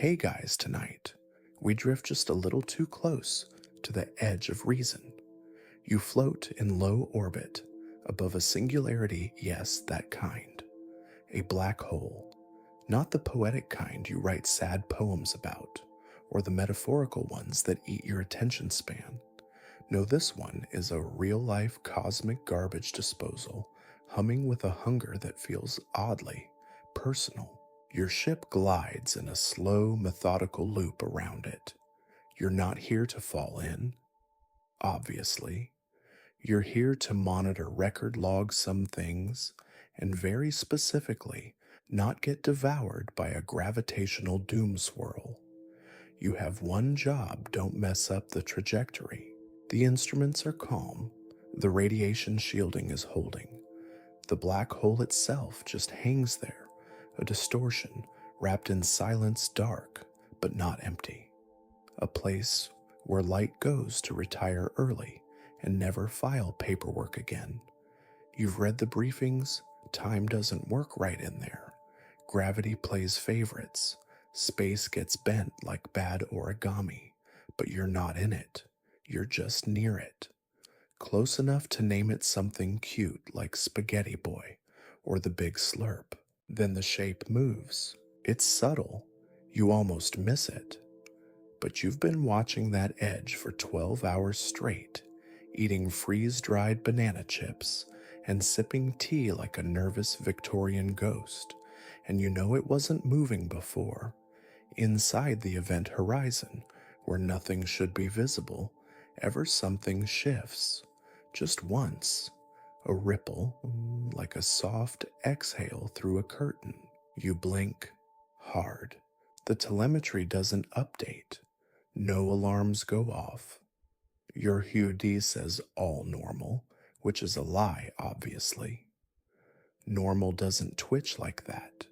Hey guys, tonight, we drift just a little too close to the edge of reason. You float in low orbit above a singularity, yes, that kind. A black hole, not the poetic kind you write sad poems about, or the metaphorical ones that eat your attention span. No, this one is a real-life cosmic garbage disposal, humming with a hunger that feels oddly personal. Your ship glides in a slow, methodical loop around it. You're not here to fall in, obviously. You're here to monitor record log some things, and very specifically, not get devoured by a gravitational doom swirl. You have one job: don't mess up the trajectory. The instruments are calm, the radiation shielding is holding. The black hole itself just hangs there, a distortion wrapped in silence, dark but not empty. A place where light goes to retire early and never file paperwork again. You've read the briefings, time doesn't work right in there. Gravity plays favorites, space gets bent like bad origami, but you're not in it, you're just near it. Close enough to name it something cute like Spaghetti Boy or the Big Slurp. Then the shape moves. It's subtle, you almost miss it. But you've been watching that edge for 12 hours straight, eating freeze-dried banana chips and sipping tea like a nervous Victorian ghost, and you know it wasn't moving before. Inside the event horizon, where nothing should be visible, ever something shifts. Just once, a ripple, like a soft exhale through a curtain. You blink hard. The telemetry doesn't update. No alarms go off. Your HUD says all normal, which is a lie, obviously. Normal doesn't twitch like that.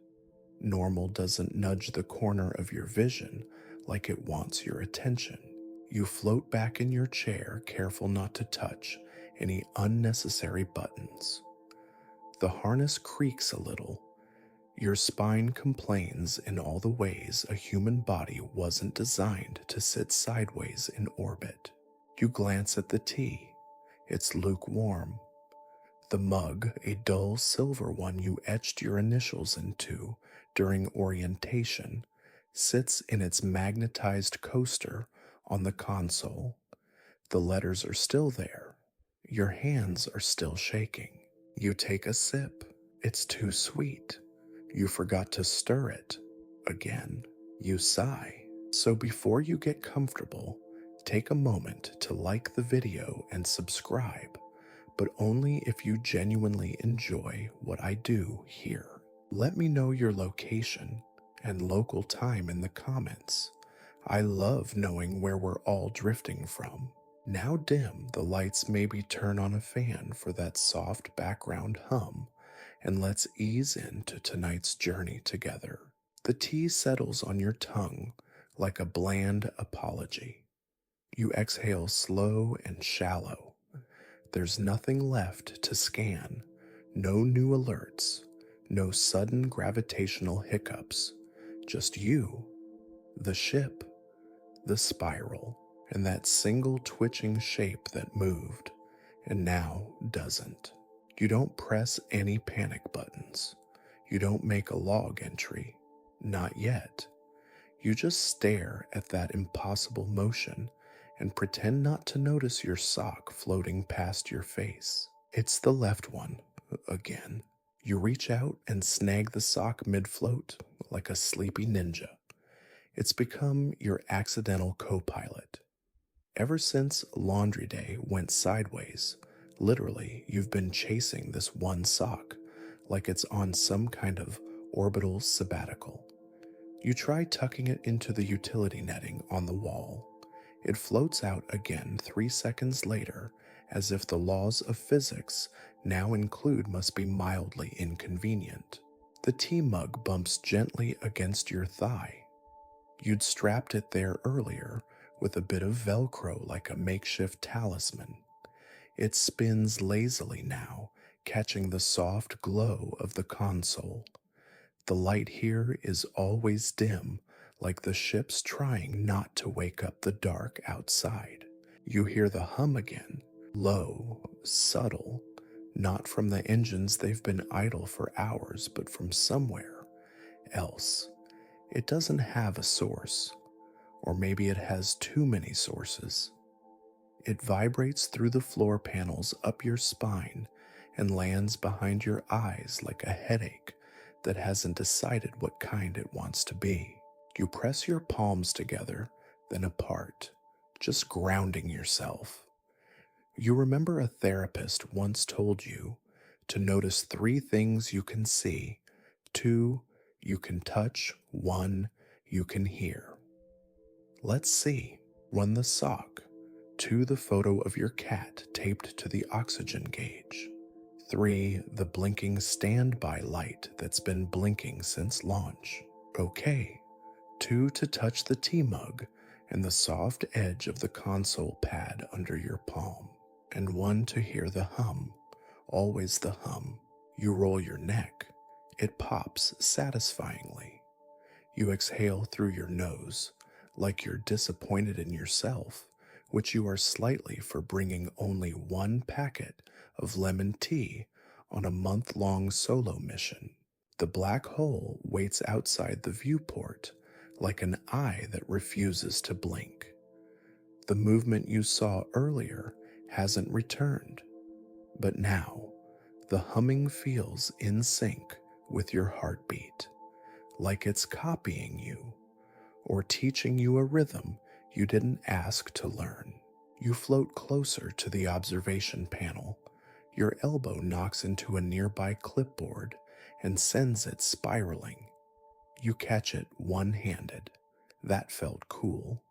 Normal doesn't nudge the corner of your vision like it wants your attention. You float back in your chair, careful not to touch any unnecessary buttons. The harness creaks a little. Your spine complains in all the ways a human body wasn't designed to sit sideways in orbit. You glance at the tea. It's lukewarm. The mug, a dull silver one you etched your initials into during orientation, sits in its magnetized coaster on the console. The letters are still there. Your hands are still shaking. You take a sip. It's too sweet. You forgot to stir it. Again, you sigh. So before you get comfortable, take a moment to like the video and subscribe, but only if you genuinely enjoy what I do here. Let me know your location and local time in the comments. I love knowing where we're all drifting from. Now dim the lights, maybe turn on a fan for that soft background hum, and let's ease into tonight's journey together. The tea settles on your tongue like a bland apology. You exhale slow and shallow. There's nothing left to scan, no new alerts, no sudden gravitational hiccups, just you, the ship, the spiral, and that single twitching shape that moved and now doesn't. You don't press any panic buttons. You don't make a log entry. Not yet. You just stare at that impossible motion and pretend not to notice your sock floating past your face. It's the left one, again. You reach out and snag the sock mid-float like a sleepy ninja. It's become your accidental co-pilot. Ever since laundry day went sideways, literally, you've been chasing this one sock like it's on some kind of orbital sabbatical. You try tucking it into the utility netting on the wall. It floats out again 3 seconds later, as if the laws of physics now include must be mildly inconvenient. The tea mug bumps gently against your thigh. You'd strapped it there earlier with a bit of Velcro like a makeshift talisman. It spins lazily now, catching the soft glow of the console. The light here is always dim, like the ship's trying not to wake up the dark outside. You hear the hum again, low, subtle, not from the engines they've been idle for hours, but from somewhere else. It doesn't have a source, or maybe it has too many sources. It vibrates through the floor panels up your spine and lands behind your eyes like a headache that hasn't decided what kind it wants to be. You press your palms together, then apart, just grounding yourself. You remember a therapist once told you to notice 3 things you can see, 2 you can touch, 1 you can hear. Let's see. 1 the sock, 2 the photo of your cat taped to the oxygen gauge, 3 the blinking standby light that's been blinking since launch. Okay. 2 to touch the tea mug and the soft edge of the console pad under your palm, and 1 to hear the hum, always the hum. You roll your neck. It pops satisfyingly. You exhale through your nose, like you're disappointed in yourself, which you are slightly for bringing only 1 packet of lemon tea on a month-long solo mission. The black hole waits outside the viewport like an eye that refuses to blink. The movement you saw earlier hasn't returned, but now the humming feels in sync with your heartbeat, like it's copying you or teaching you a rhythm you didn't ask to learn. You float closer to the observation panel. Your elbow knocks into a nearby clipboard and sends it spiraling. You catch it one-handed. That felt cool.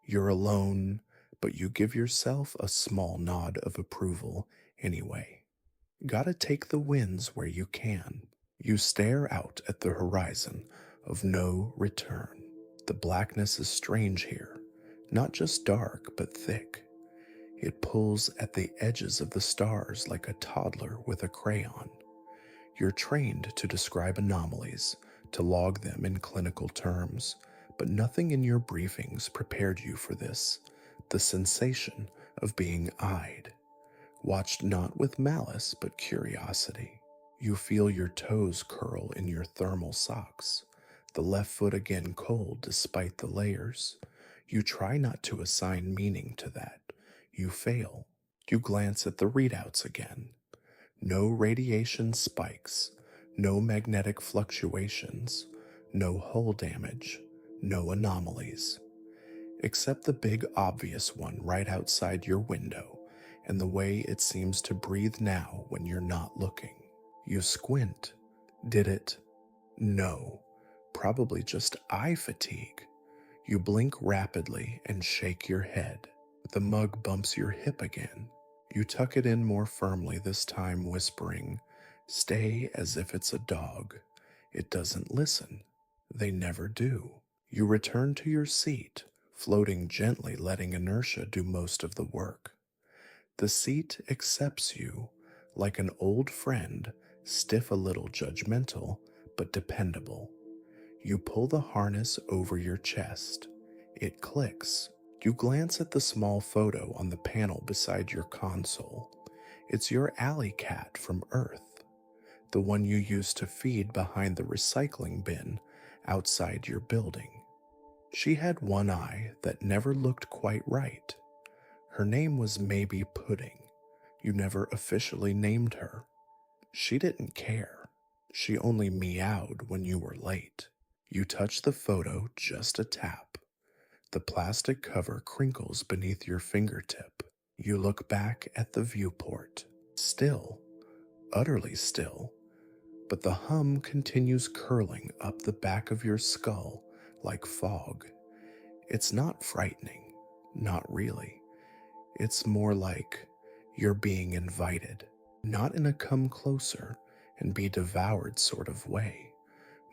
You're alone, but you give yourself a small nod of approval anyway. Gotta take the wins where you can. You stare out at the horizon of no return. The blackness is strange here, not just dark, but thick. It pulls at the edges of the stars like a toddler with a crayon. You're trained to describe anomalies, to log them in clinical terms, but nothing in your briefings prepared you for this, the sensation of being eyed, watched not with malice but curiosity. You feel your toes curl in your thermal socks, the left foot again cold despite the layers. You try not to assign meaning to that. You fail. You glance at the readouts again. No radiation spikes, no magnetic fluctuations, no hull damage, no anomalies, except the big obvious one right outside your window and the way it seems to breathe now when you're not looking. You squint. Did it? No, probably just eye fatigue. You blink rapidly and shake your head. The mug bumps your hip again. You tuck it in more firmly this time, whispering, "Stay as if it's a dog." It doesn't listen. They never do. You return to your seat, floating gently, letting inertia do most of the work. The seat accepts you like an old friend, stiff, a little judgmental, but dependable. You pull the harness over your chest. It clicks. You glance at the small photo on the panel beside your console. It's your alley cat from Earth, the one you used to feed behind the recycling bin outside your building. She had one eye that never looked quite right. Her name was maybe Pudding. You never officially named her. She didn't care. She only meowed when you were late. You touch the photo just a tap. The plastic cover crinkles beneath your fingertip. You look back at the viewport. Still, utterly still, but the hum continues curling up the back of your skull like fog. It's not frightening, not really. It's more like you're being invited, not in a come closer and be devoured sort of way.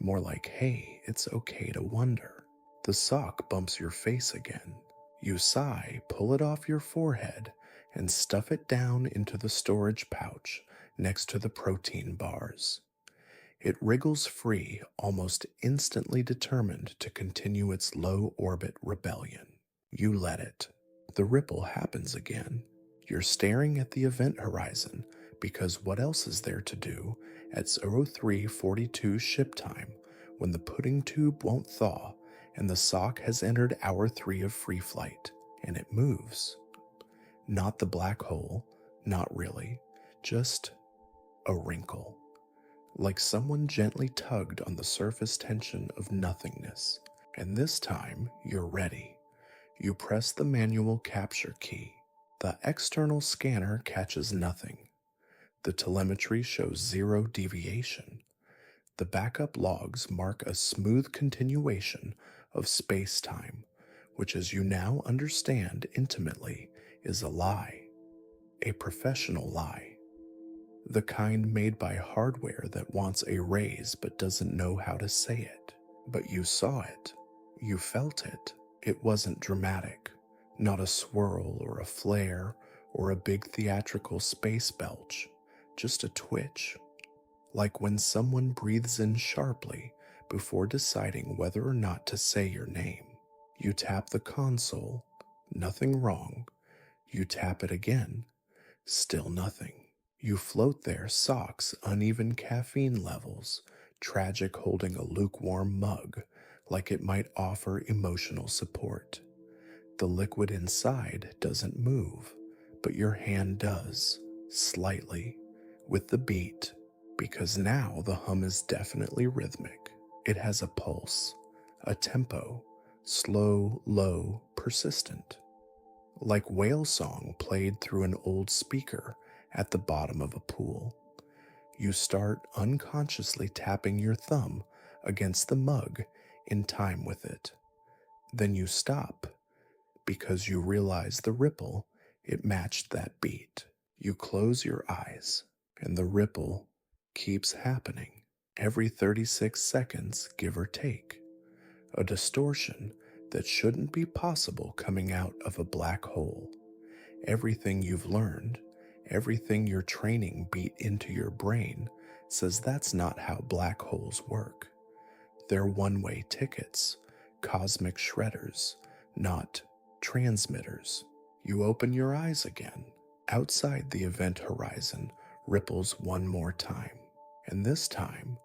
More like, hey, it's okay to wonder. The sock bumps your face again. You sigh, pull it off your forehead, and stuff it down into the storage pouch next to the protein bars. It wriggles free, almost instantly determined to continue its low orbit rebellion. You let it. The ripple happens again. You're staring at the event horizon because what else is there to do at 0342 ship time when the pudding tube won't thaw and the sock has entered hour 3 of free flight, and it moves. Not the black hole, not really, just a wrinkle, like someone gently tugged on the surface tension of nothingness. And this time, you're ready. You press the manual capture key. The external scanner catches nothing. The telemetry shows 0 deviation. The backup logs mark a smooth continuation of space-time, which, as you now understand intimately, is a lie. A professional lie. The kind made by hardware that wants a raise but doesn't know how to say it. But you saw it. You felt it. It wasn't dramatic. Not a swirl or a flare or a big theatrical space belch. Just a twitch. Like when someone breathes in sharply before deciding whether or not to say your name. You tap the console. Nothing wrong. You tap it again. Still nothing. You float there, socks, uneven caffeine levels, tragic holding a lukewarm mug, like it might offer emotional support. The liquid inside doesn't move, but your hand does, slightly, with the beat, because now the hum is definitely rhythmic. It has a pulse, a tempo, slow, low, persistent. Like whale song played through an old speaker at the bottom of a pool. You start unconsciously tapping your thumb against the mug in time with it. Then you stop because you realize the ripple, it matched that beat. You close your eyes and the ripple keeps happening every 36 seconds, give or take. A distortion that shouldn't be possible coming out of a black hole. Everything you've learned, everything your training beat into your brain says that's not how black holes work. They're one-way tickets, cosmic shredders, not transmitters. You open your eyes again. Outside the event horizon ripples one more time, and this time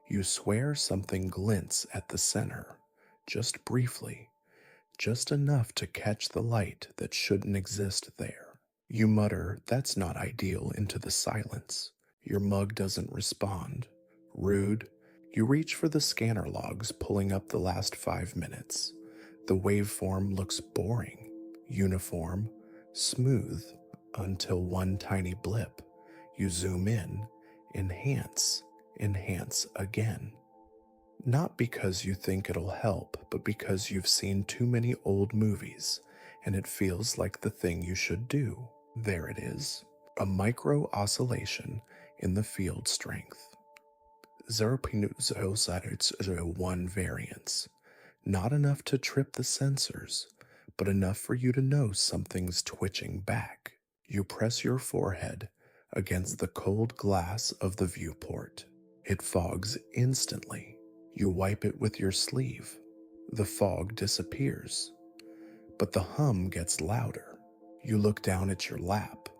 you swear something glints at the center, just briefly, just enough to catch the light that shouldn't exist there. You mutter, "That's not ideal," into the silence. Your mug doesn't respond. Rude. You reach for the scanner logs, pulling up the last 5 minutes. The waveform looks boring, uniform, smooth, until one tiny blip. You zoom in, enhance again. Not because you think it'll help, but because you've seen too many old movies, and it feels like the thing you should do. There it is, a micro oscillation in the field strength. 0.001 variance. Not enough to trip the sensors, but enough for you to know something's twitching back. You press your forehead against the cold glass of the viewport. It fogs instantly. You wipe it with your sleeve. The fog disappears, but the hum gets louder. You look down at your lap.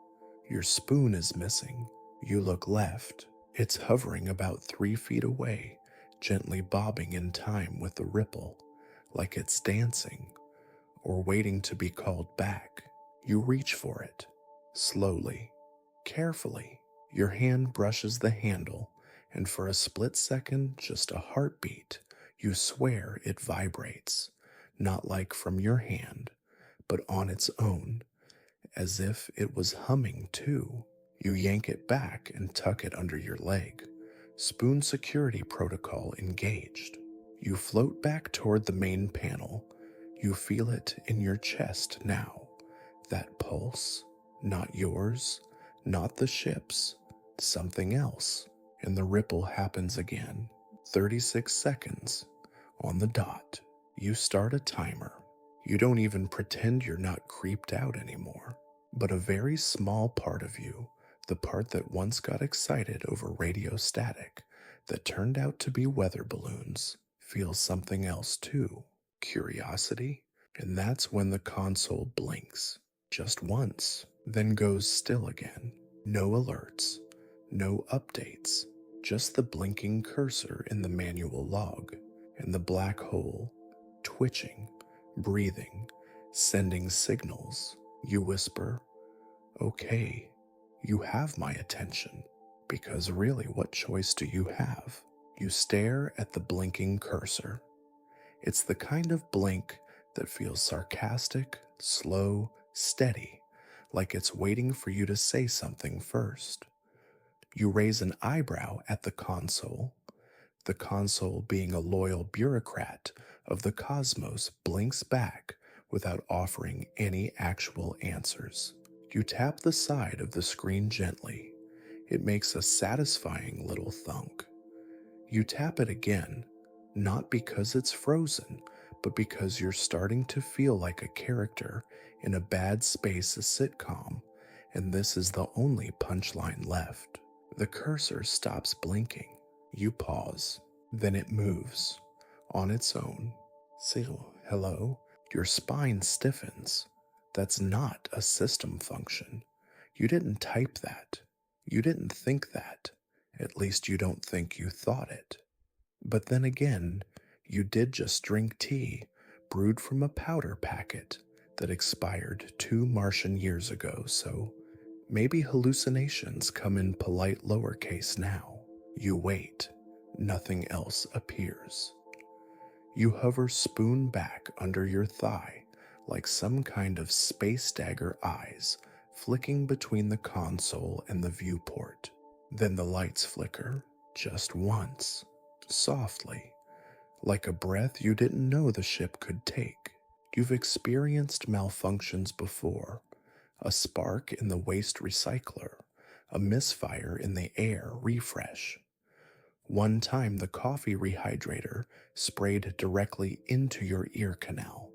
Your spoon is missing. You look left. It's hovering about 3 feet away, gently bobbing in time with the ripple, like it's dancing or waiting to be called back. You reach for it, slowly, carefully. Your hand brushes the handle, and for a split second, just a heartbeat, you swear it vibrates, not like from your hand, but on its own, as if it was humming too. You yank it back and tuck it under your leg. Spoon security protocol engaged. You float back toward the main panel. You feel it in your chest now. That pulse, not yours, not the ship's, something else. And the ripple happens again. 36 seconds. On the dot. You start a timer. You don't even pretend you're not creeped out anymore. But a very small part of you, the part that once got excited over radio static, that turned out to be weather balloons feels something else too, curiosity. And that's when the console blinks, just once, then goes still again. No alerts, no updates, just the blinking cursor in the manual log, and the black hole, twitching, breathing, sending signals. You whisper, "Okay, you have my attention." Because really, what choice do you have? You stare at the blinking cursor. It's the kind of blink that feels sarcastic, slow, steady, like it's waiting for you to say something first. You raise an eyebrow at the console, being a loyal bureaucrat of the cosmos, blinks back without offering any actual answers. You tap the side of the screen gently. It makes a satisfying little thunk. You tap it again, not because it's frozen, but because you're starting to feel like a character in a bad space sitcom, and this is the only punchline left. The cursor stops blinking. You pause. Then it moves on its own. So, hello? Your spine stiffens. That's not a system function. You didn't type that. You didn't think that. At least you don't think you thought it. But then again, you did just drink tea brewed from a powder packet that expired 2 Martian years ago, so maybe hallucinations come in polite lowercase now. You wait. Nothing else appears. You hover spoon back under your thigh like some kind of space dagger eyes flicking between the console and the viewport. Then the lights flicker, just once, softly, like a breath you didn't know the ship could take. You've experienced malfunctions before, a spark in the waste recycler, a misfire in the air refresh. One time the coffee rehydrator sprayed directly into your ear canal.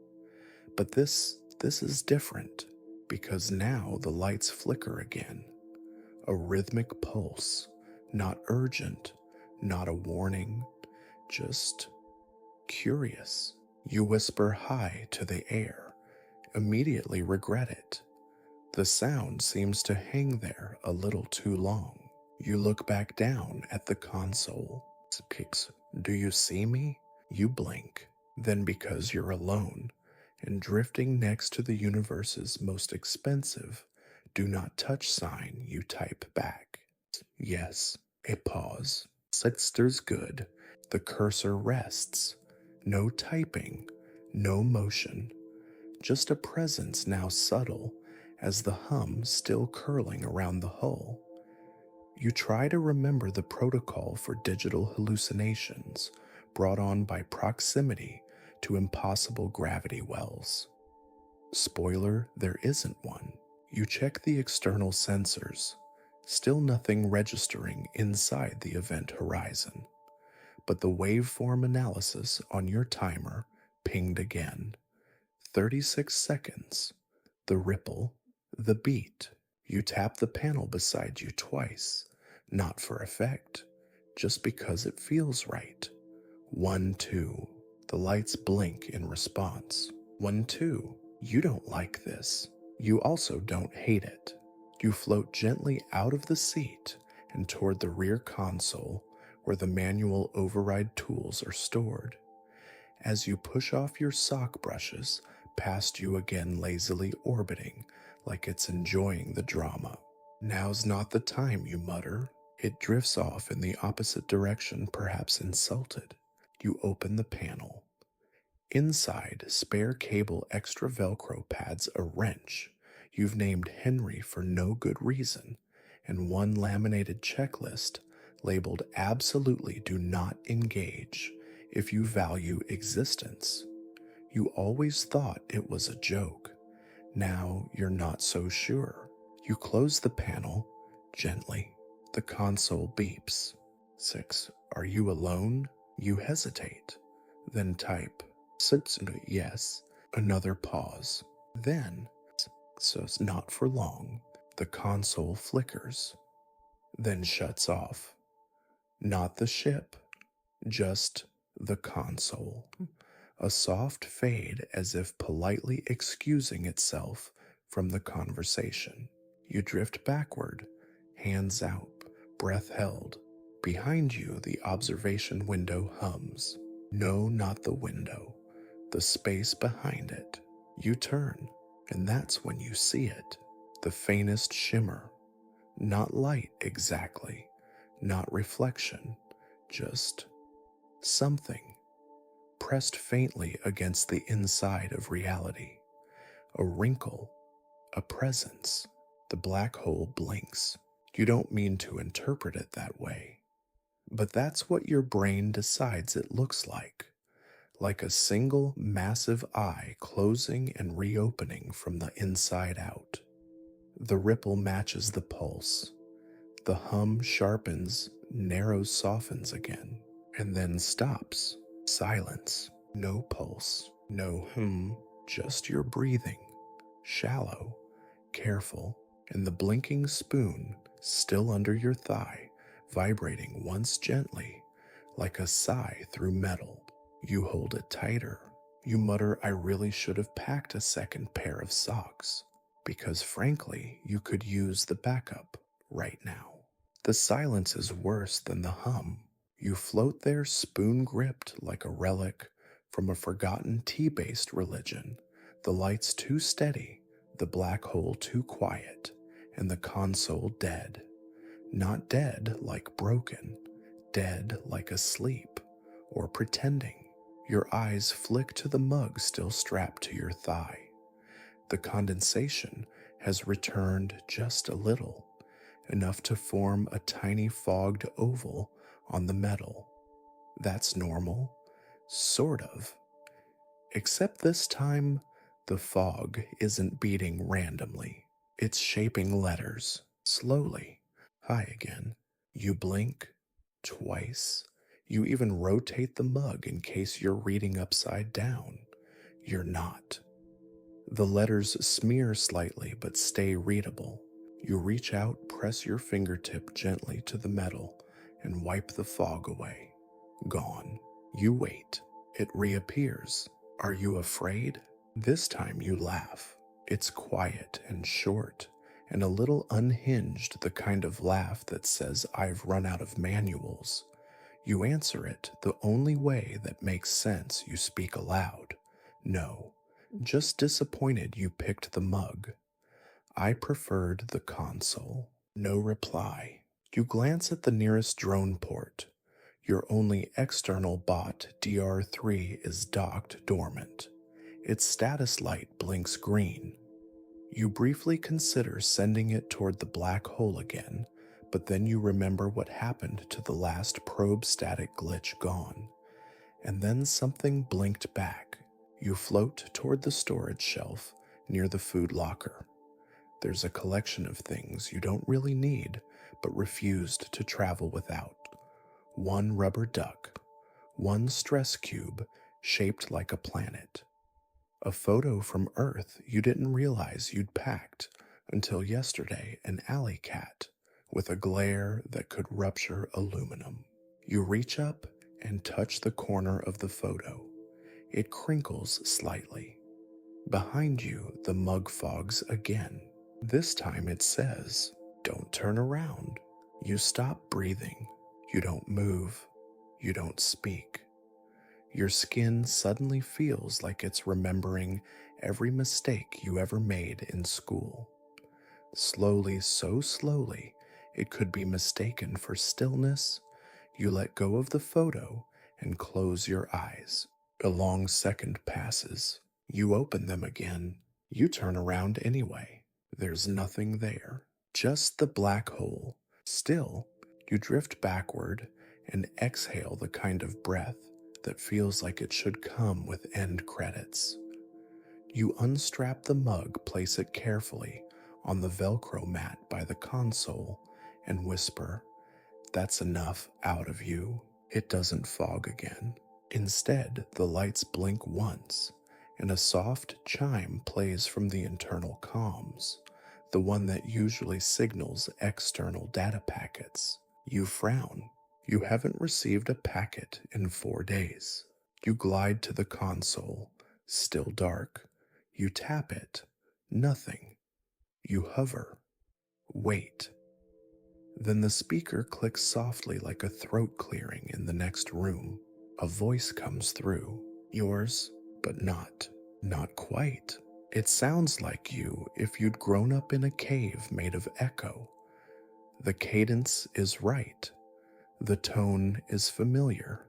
But this is different, because now the lights flicker again. A rhythmic pulse, not urgent, not a warning, just curious. You whisper hi to the air, immediately regret it. The sound seems to hang there a little too long. You look back down at the console. Kicks. Do you see me? You blink. Then, because you're alone and drifting next to the universe's most expensive do not touch sign, you type back. Yes. A pause. Sixter's good. The cursor rests. No typing, no motion. Just a presence now subtle as the hum still curling around the hull. You try to remember the protocol for digital hallucinations brought on by proximity to impossible gravity wells. Spoiler, there isn't one. You check the external sensors, still nothing registering inside the event horizon. But the waveform analysis on your timer pinged again. 36 seconds. The ripple, the beat. You tap the panel beside you twice, not for effect, just because it feels right. 1, 2. The lights blink in response. 1, 2. You don't like this. You also don't hate it. You float gently out of the seat and toward the rear console where the manual override tools are stored. As you push off your sock brushes past you again lazily orbiting like it's enjoying the drama. Now's not the time, you mutter. It drifts off in the opposite direction, perhaps insulted. You open the panel. Inside, spare cable extra Velcro pads a wrench you've named Henry for no good reason, and one laminated checklist labeled absolutely do not engage if you value existence. You always thought it was a joke. Now you're not so sure. You close the panel gently. The console beeps. 6. Are you alone? You hesitate. Then type. Yes. Another pause. Then, so it's not for long, the console flickers, then shuts off. Not the ship, just the console. A soft fade as if politely excusing itself from the conversation. You drift backward, hands out, breath held. Behind you, the observation window hums. No, not the window, the space behind it. You turn, and that's when you see it. The faintest shimmer. Not light exactly, not reflection, just something pressed faintly against the inside of reality. A wrinkle, a presence. The black hole blinks. You don't mean to interpret it that way, but that's what your brain decides it looks like a single massive eye closing and reopening from the inside out. The ripple matches the pulse. The hum sharpens, narrows, softens again, and then stops. Silence. No pulse, no hum, just your breathing. Shallow, careful, and the blinking spoon still under your thigh, vibrating once gently, like a sigh through metal. You hold it tighter. You mutter, I really should have packed a second pair of socks, because frankly, you could use the backup right now. The silence is worse than the hum. You float there spoon gripped like a relic from a forgotten tea-based religion. The lights too steady, the black hole too quiet, and the console dead. Not dead like broken, dead like asleep, or pretending. Your eyes flick to the mug still strapped to your thigh. The condensation has returned just a little, enough to form a tiny fogged oval on the metal. That's normal, sort of. Except this time, the fog isn't beating randomly. It's shaping letters, slowly. Hi again. You blink, twice. You even rotate the mug in case you're reading upside down. You're not. The letters smear slightly but stay readable. You reach out, press your fingertip gently to the metal, and wipe the fog away. Gone. You wait. It reappears. Are you afraid? This time you laugh. It's quiet and short, and a little unhinged, the kind of laugh that says, I've run out of manuals. You answer it the only way that makes sense. You speak aloud. No, just disappointed you picked the mug. I preferred the console. No reply. You glance at the nearest drone port. Your only external bot, DR3, is docked dormant. Its status light blinks green. You briefly consider sending it toward the black hole again, but then you remember what happened to the last probe static glitch gone. And then something blinked back. You float toward the storage shelf near the food locker. There's a collection of things you don't really need, but refused to travel without. One rubber duck, one stress cube shaped like a planet, a photo from Earth you didn't realize you'd packed until yesterday, an alley cat with a glare that could rupture aluminum. You reach up and touch the corner of the photo. It crinkles slightly. Behind you, the mug fogs again. This time it says, don't turn around. You stop breathing. You don't move. You don't speak. Your skin suddenly feels like it's remembering every mistake you ever made in school. Slowly, so slowly, it could be mistaken for stillness. You let go of the photo and close your eyes. A long second passes. You open them again. You turn around anyway. There's nothing there. Just the black hole. Still, you drift backward and exhale the kind of breath that feels like it should come with end credits. You unstrap the mug, place it carefully on the Velcro mat by the console, and whisper, that's enough out of you. It doesn't fog again. Instead, the lights blink once, and a soft chime plays from the internal comms, the one that usually signals external data packets. You frown. You haven't received a packet in 4 days. You glide to the console, still dark. You tap it. Nothing. You hover. Wait. Then the speaker clicks softly like a throat clearing in the next room. A voice comes through. Yours, but not. Not quite. It sounds like you if you'd grown up in a cave made of echo. The cadence is right. The tone is familiar,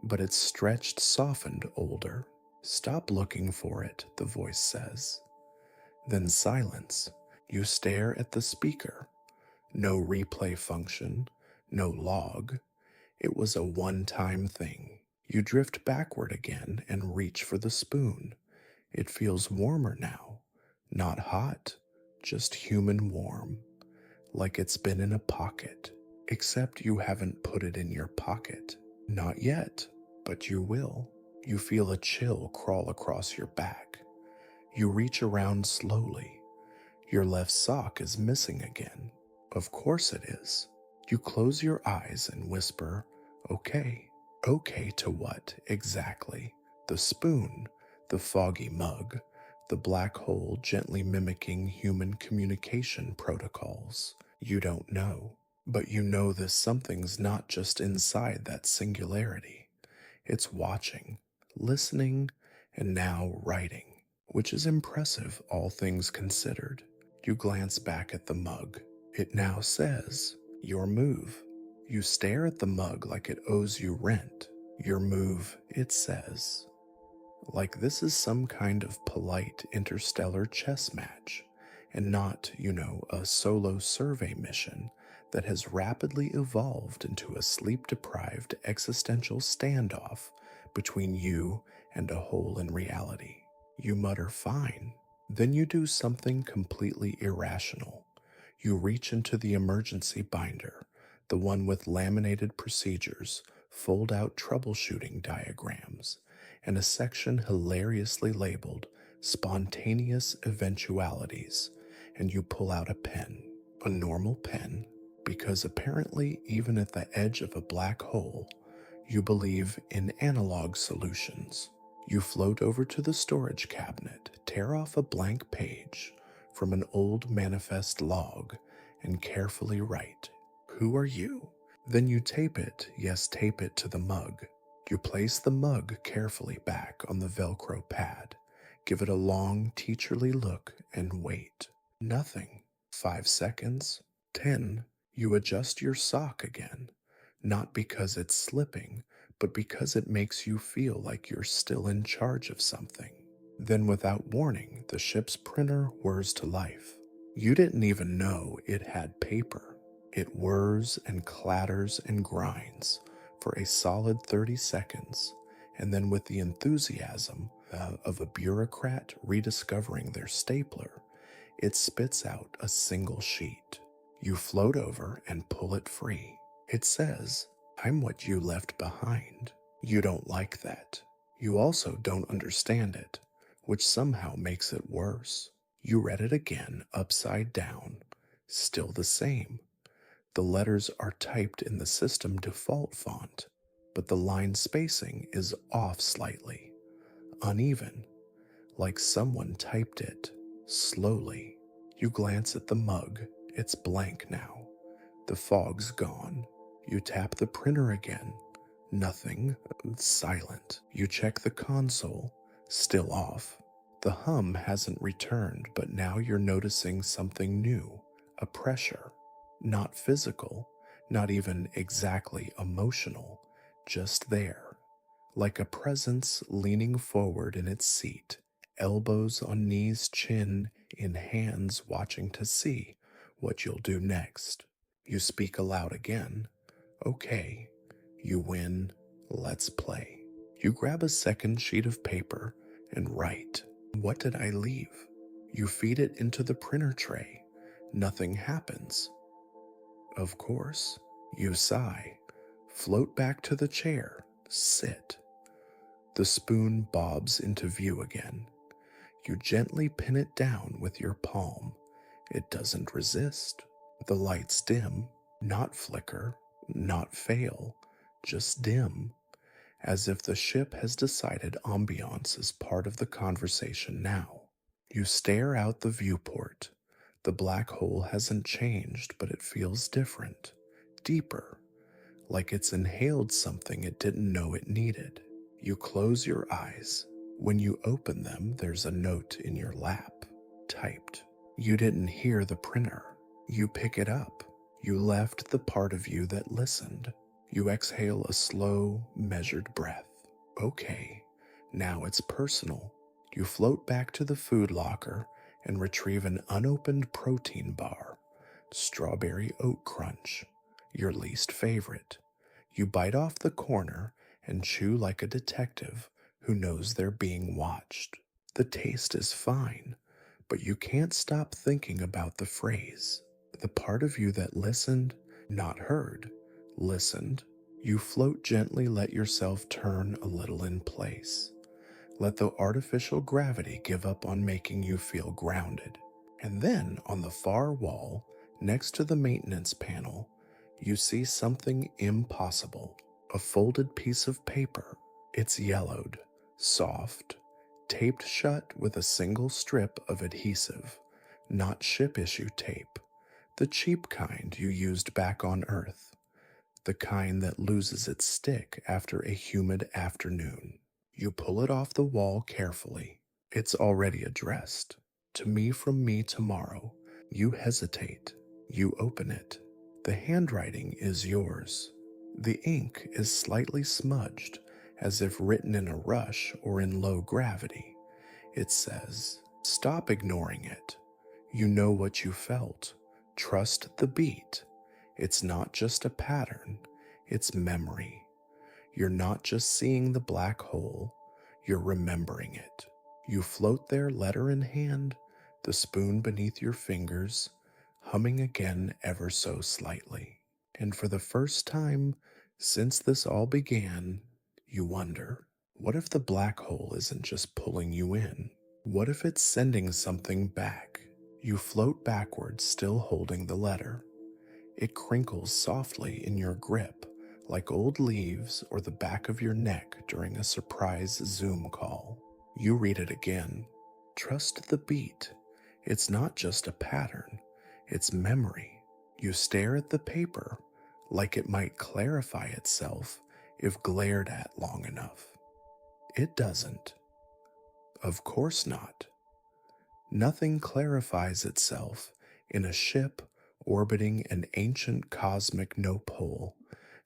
but it's stretched, softened, older. Stop looking for it, the voice says. Then silence. You stare at the speaker. No replay function, no log. It was a one-time thing. You drift backward again and reach for the spoon. It feels warmer now. Not hot, just human warm. Like it's been in a pocket. Except you haven't put it in your pocket. Not yet, but you will. You feel a chill crawl across your back. You reach around slowly. Your left sock is missing again. Of course it is. You close your eyes and whisper, okay. Okay to what, exactly? The spoon, the foggy mug, the black hole gently mimicking human communication protocols. You don't know. But you know this something's not just inside that singularity. It's watching, listening, and now writing, which is impressive, all things considered. You glance back at the mug. It now says, your move. You stare at the mug like it owes you rent. Your move, it says. Like this is some kind of polite interstellar chess match, and not, a solo survey mission that has rapidly evolved into a sleep-deprived existential standoff between you and a hole in reality. You mutter fine. Then you do something completely irrational. You reach into the emergency binder, the one with laminated procedures, fold-out troubleshooting diagrams, and a section hilariously labeled Spontaneous Eventualities, and you pull out a pen, a normal pen, because apparently even at the edge of a black hole, you believe in analog solutions. You float over to the storage cabinet, tear off a blank page from an old manifest log, and carefully write, who are you? Then you tape it to the mug. You place the mug carefully back on the Velcro pad, give it a long, teacherly look, and wait. Nothing. 5 seconds. 10. You adjust your sock again, not because it's slipping, but because it makes you feel like you're still in charge of something. Then without warning, the ship's printer whirs to life. You didn't even know it had paper. It whirs and clatters and grinds for a solid 30 seconds, and then with the enthusiasm of a bureaucrat rediscovering their stapler, it spits out a single sheet. You float over and pull it free. It says, I'm what you left behind. You don't like that. You also don't understand it, which somehow makes it worse. You read it again, upside down. Still the same. The letters are typed in the system default font, but the line spacing is off slightly, uneven, like someone typed it slowly. You glance at the mug. It's blank now. The fog's gone. You tap the printer again. Nothing. Silent. You check the console. Still off. The hum hasn't returned, but now you're noticing something new. A pressure. Not physical, not even exactly emotional, just there. Like a presence leaning forward in its seat, elbows on knees, chin in hands, watching to see what you'll do next. You speak aloud again. Okay, you win. Let's play. You grab a second sheet of paper and write. What did I leave? You feed it into the printer tray. Nothing happens. Of course. You sigh. Float back to the chair. Sit. The spoon bobs into view again. You gently pin it down with your palm. It doesn't resist. The lights dim, not flicker, not fail, just dim, as if the ship has decided ambiance is part of the conversation now. You stare out the viewport. The black hole hasn't changed, but it feels different, deeper, like it's inhaled something it didn't know it needed. You close your eyes. When you open them, there's a note in your lap, typed. You didn't hear the printer. You pick it up. You left the part of you that listened. You exhale a slow, measured breath. Okay, now it's personal. You float back to the food locker and retrieve an unopened protein bar, strawberry oat crunch, your least favorite. You bite off the corner and chew like a detective who knows they're being watched. The taste is fine, but you can't stop thinking about the phrase. The part of you that listened, not heard, listened. You float gently, let yourself turn a little in place. Let the artificial gravity give up on making you feel grounded. And then, on the far wall, next to the maintenance panel, you see something impossible. A folded piece of paper. It's yellowed, soft, taped shut with a single strip of adhesive, not ship-issue tape, the cheap kind you used back on Earth, the kind that loses its stick after a humid afternoon. You pull it off the wall carefully. It's already addressed. To me from me tomorrow. You hesitate. You open it. The handwriting is yours. The ink is slightly smudged, as if written in a rush or in low gravity. It says, "Stop ignoring it. You know what you felt. Trust the beat. It's not just a pattern, it's memory. You're not just seeing the black hole, you're remembering it." You float there, letter in hand, the spoon beneath your fingers, humming again ever so slightly. And for the first time since this all began, you wonder, what if the black hole isn't just pulling you in? What if it's sending something back? You float backwards, still holding the letter. It crinkles softly in your grip, like old leaves or the back of your neck during a surprise Zoom call. You read it again. Trust the beat. It's not just a pattern, it's memory. You stare at the paper, like it might clarify itself if glared at long enough. It doesn't. Of course not. Nothing clarifies itself in a ship orbiting an ancient cosmic no-pole,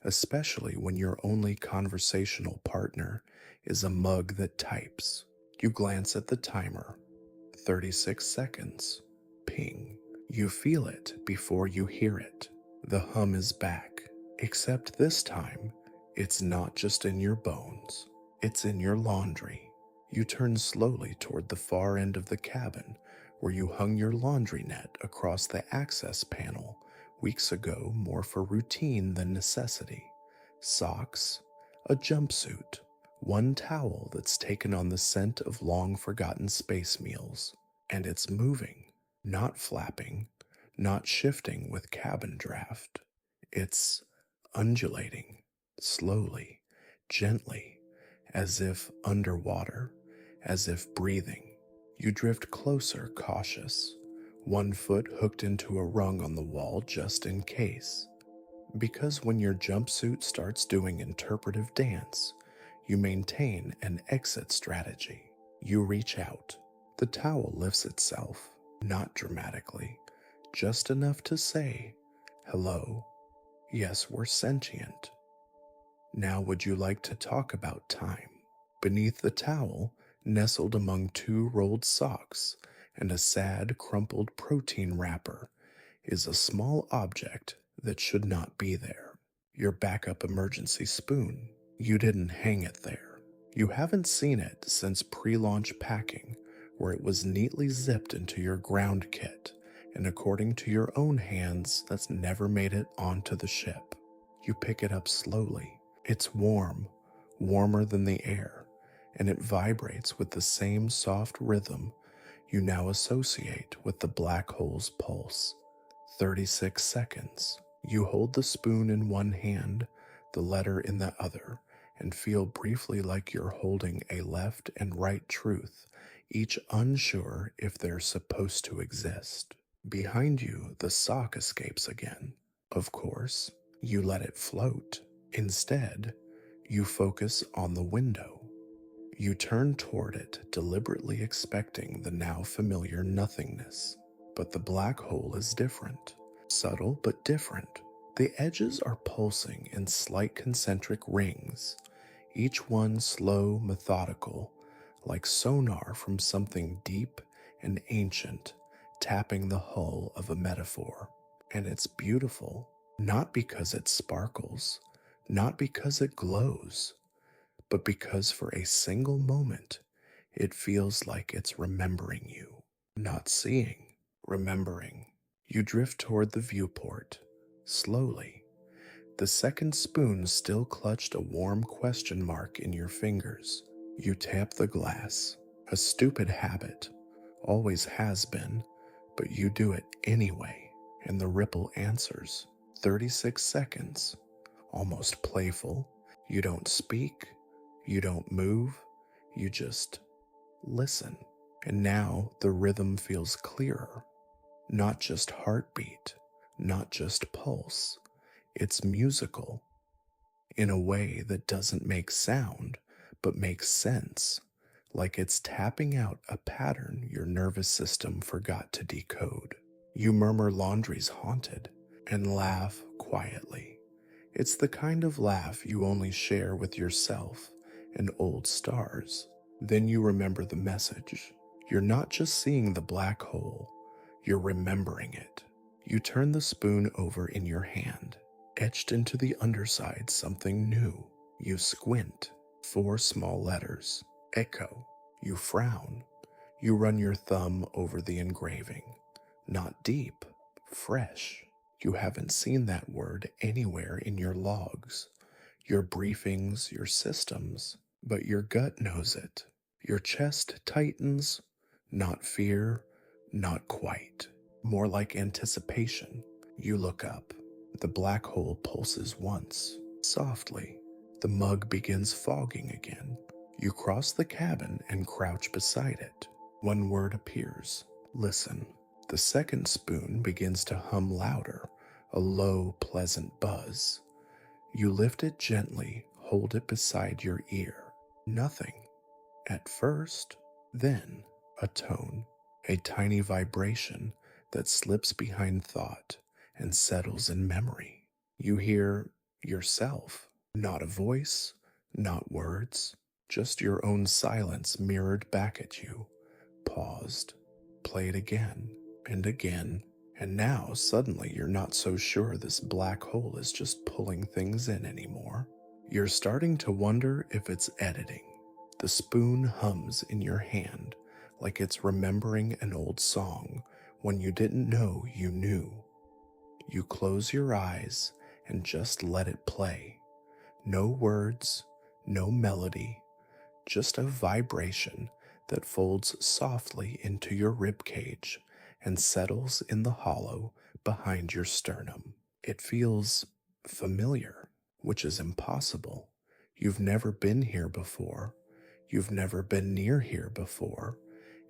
especially when your only conversational partner is a mug that types. You glance at the timer. 36 seconds. Ping. You feel it before you hear it. The hum is back, except this time, it's not just in your bones, it's in your laundry. You turn slowly toward the far end of the cabin where you hung your laundry net across the access panel weeks ago, more for routine than necessity. Socks, a jumpsuit, one towel that's taken on the scent of long-forgotten space meals. And it's moving, not flapping, not shifting with cabin draft. It's undulating, slowly, gently, as if underwater, as if breathing. You drift closer, cautious, one foot hooked into a rung on the wall just in case. Because when your jumpsuit starts doing interpretive dance, you maintain an exit strategy. You reach out. The towel lifts itself, not dramatically, just enough to say, "Hello. Yes, we're sentient. Now would you like to talk about time?" Beneath the towel, nestled among two rolled socks and a sad, crumpled protein wrapper, is a small object that should not be there. Your backup emergency spoon. You didn't hang it there. You haven't seen it since pre-launch packing, where it was neatly zipped into your ground kit, and according to your own hands, that's never made it onto the ship. You pick it up slowly. It's warm, warmer than the air, and it vibrates with the same soft rhythm you now associate with the black hole's pulse. 36 seconds. You hold the spoon in one hand, the letter in the other, and feel briefly like you're holding a left and right truth, each unsure if they're supposed to exist. Behind you, the sock escapes again. Of course, you let it float. Instead, you focus on the window. You turn toward it, deliberately expecting the now familiar nothingness. But the black hole is different. Subtle but different. The edges are pulsing in slight concentric rings, each one slow, methodical, like sonar from something deep and ancient, tapping the hull of a metaphor. And it's beautiful, not because it sparkles, not because it glows, but because for a single moment it feels like it's remembering you. Not seeing, remembering. You drift toward the viewport, slowly, the second spoon still clutched a warm question mark in your fingers. You tap the glass, a stupid habit, always has been, but you do it anyway, and the ripple answers. 36 seconds, almost playful. You don't speak, you don't move, you just listen. And now the rhythm feels clearer. Not just heartbeat, not just pulse. It's musical, in a way that doesn't make sound, but makes sense, like it's tapping out a pattern your nervous system forgot to decode. You murmur laundry's haunted and laugh quietly. It's the kind of laugh you only share with yourself and old stars. Then you remember the message. You're not just seeing the black hole, you're remembering it. You turn the spoon over in your hand. Etched into the underside something new. You squint. 4 small letters. Echo. You frown. You run your thumb over the engraving. Not deep. Fresh. You haven't seen that word anywhere in your logs, your briefings, your systems, but your gut knows it. Your chest tightens. Not fear, not quite. More like anticipation. You look up. The black hole pulses once, softly. The mug begins fogging again. You cross the cabin and crouch beside it. One word appears. Listen. The second spoon begins to hum louder, a low, pleasant buzz. You lift it gently, hold it beside your ear. Nothing. At first, then a tone, a tiny vibration that slips behind thought and settles in memory. You hear yourself, not a voice, not words, just your own silence mirrored back at you. Paused, played again and again, and now suddenly you're not so sure this black hole is just pulling things in anymore. You're starting to wonder if it's editing. The spoon hums in your hand like it's remembering an old song when you didn't know you knew. You close your eyes and just let it play. No words, no melody, just a vibration that folds softly into your ribcage and settles in the hollow behind your sternum. It feels familiar, which is impossible. You've never been here before. You've never been near here before.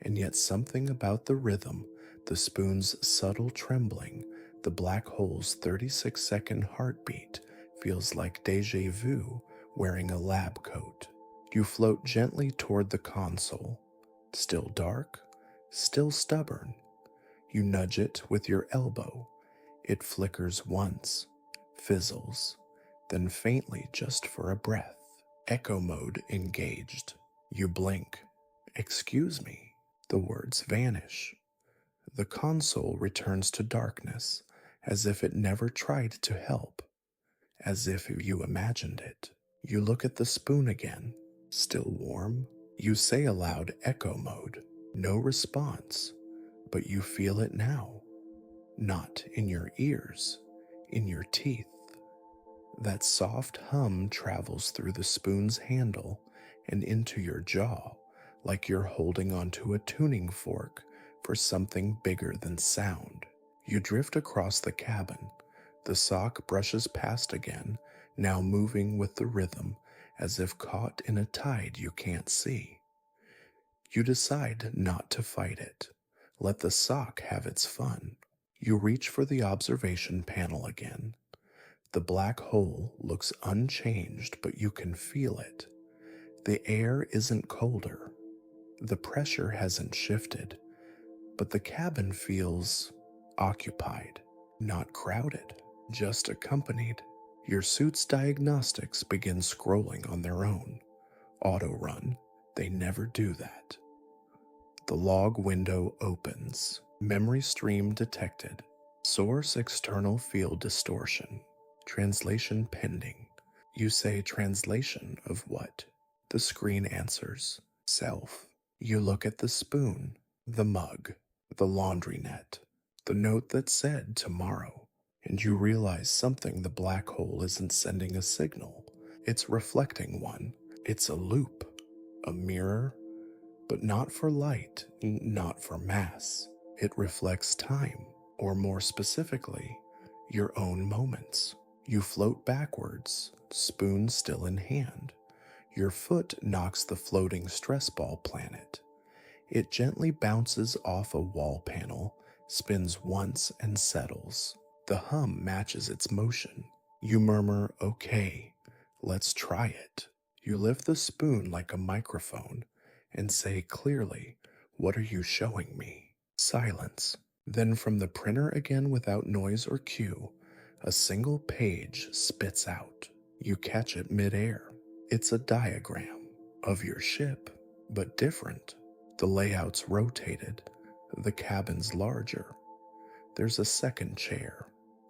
And yet something about the rhythm, the spoon's subtle trembling, the black hole's 36-second heartbeat feels like déjà vu wearing a lab coat. You float gently toward the console. Still dark, still stubborn. You nudge it with your elbow. It flickers once, fizzles, then faintly just for a breath. Echo mode engaged. You blink. Excuse me. The words vanish. The console returns to darkness, as if it never tried to help, as if you imagined it. You look at the spoon again, still warm. You say aloud echo mode. No response, but you feel it now. Not in your ears, in your teeth. That soft hum travels through the spoon's handle and into your jaw, like you're holding onto a tuning fork for something bigger than sound. You drift across the cabin, The sock brushes past again, now moving with the rhythm as if caught in a tide you can't see. You decide not to fight it. Let the sock have its fun. You reach for the observation panel again. The black hole looks unchanged, but you can feel it. The air isn't colder. The pressure hasn't shifted, but the cabin feels occupied, not crowded, just accompanied. Your suit's diagnostics begin scrolling on their own. Auto run, they never do that. The log window opens. Memory stream detected. Source external field distortion. Translation pending. You say translation of what? The screen answers, self. You look at the spoon, the mug, the laundry net, the note that said tomorrow, and you realize something. The black hole isn't sending a signal. It's reflecting one. It's a loop, a mirror, but not for light, not for mass. It reflects time, or more specifically, your own moments. You float backwards, spoon still in hand. Your foot knocks the floating stress ball planet. It gently bounces off a wall panel, spins once and settles. The hum matches its motion. You murmur, okay, let's try it. You lift the spoon like a microphone and say clearly, what are you showing me? Silence. Then from the printer again without noise or cue, a single page spits out. You catch it midair. It's a diagram of your ship, but different. The layout's rotated. The cabin's larger. There's a second chair,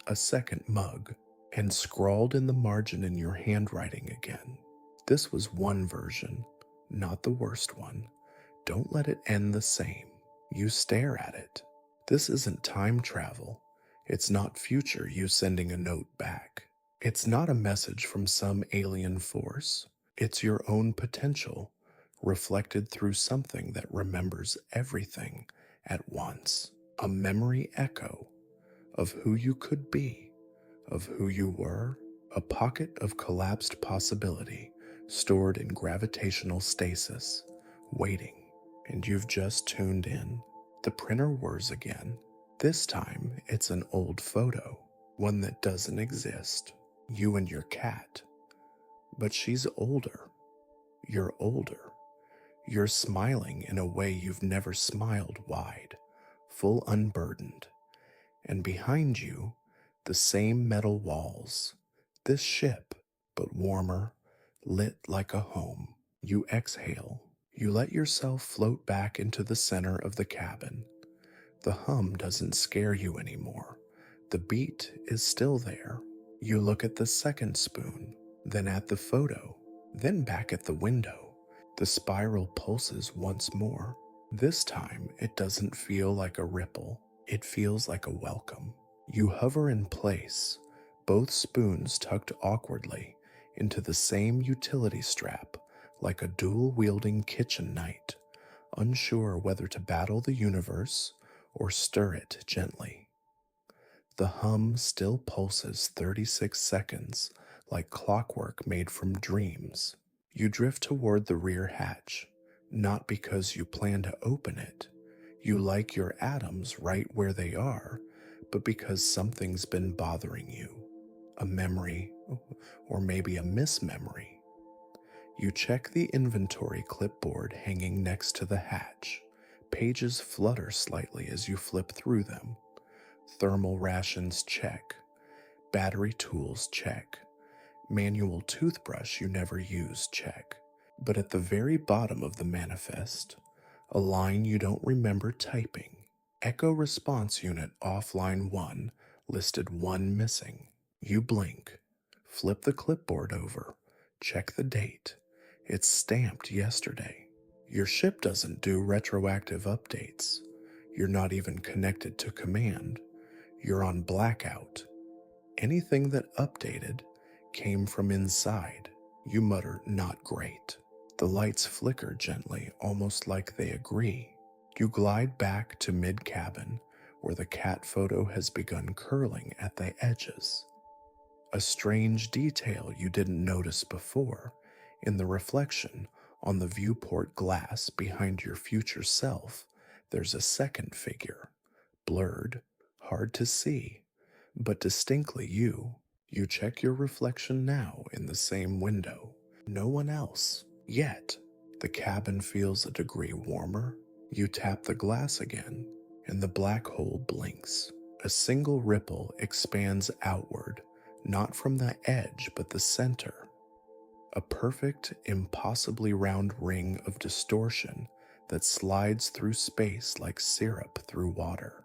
a second mug, and scrawled in the margin in your handwriting again. This was one version, not the worst one. Don't let it end the same. You stare at it. This isn't time travel. It's not future you sending a note back. It's not a message from some alien force. It's your own potential, reflected through something that remembers everything at once. A memory echo of who you could be, of who you were, a pocket of collapsed possibility stored in gravitational stasis, waiting. And you've just tuned in. The printer whirs again. This time, it's an old photo, one that doesn't exist. You and your cat. But she's older. You're older. You're smiling in a way you've never smiled wide, full unburdened. And behind you, the same metal walls. This ship, but warmer, lit like a home. You exhale. You let yourself float back into the center of the cabin. The hum doesn't scare you anymore. The beat is still there. You look at the second spoon, then at the photo, then back at the window. The spiral pulses once more. This time, it doesn't feel like a ripple. It feels like a welcome. You hover in place, both spoons tucked awkwardly into the same utility strap, like a dual-wielding kitchen knight, unsure whether to battle the universe or stir it gently. The hum still pulses 36 seconds, like clockwork made from dreams. You drift toward the rear hatch, not because you plan to open it. You like your atoms right where they are, but because something's been bothering you. A memory, or maybe a mismemory. You check the inventory clipboard hanging next to the hatch. Pages flutter slightly as you flip through them. Thermal rations check. Battery tools check. Manual toothbrush you never use check. But at the very bottom of the manifest, a line you don't remember typing. Echo response unit offline 1, listed 1 missing. You blink. Flip the clipboard over. Check the date. It's stamped yesterday. Your ship doesn't do retroactive updates. You're not even connected to command. You're on blackout. Anything that updated came from inside. You mutter, not great. The lights flicker gently, almost like they agree. You glide back to mid-cabin, where the cat photo has begun curling at the edges. A strange detail you didn't notice before: in the reflection on the viewport glass behind your future self, there's a second figure, blurred, hard to see, but distinctly you. You check your reflection now in the same window. No one else. Yet, the cabin feels a degree warmer. You tap the glass again, and the black hole blinks. A single ripple expands outward, not from the edge but the center. A perfect, impossibly round ring of distortion that slides through space like syrup through water.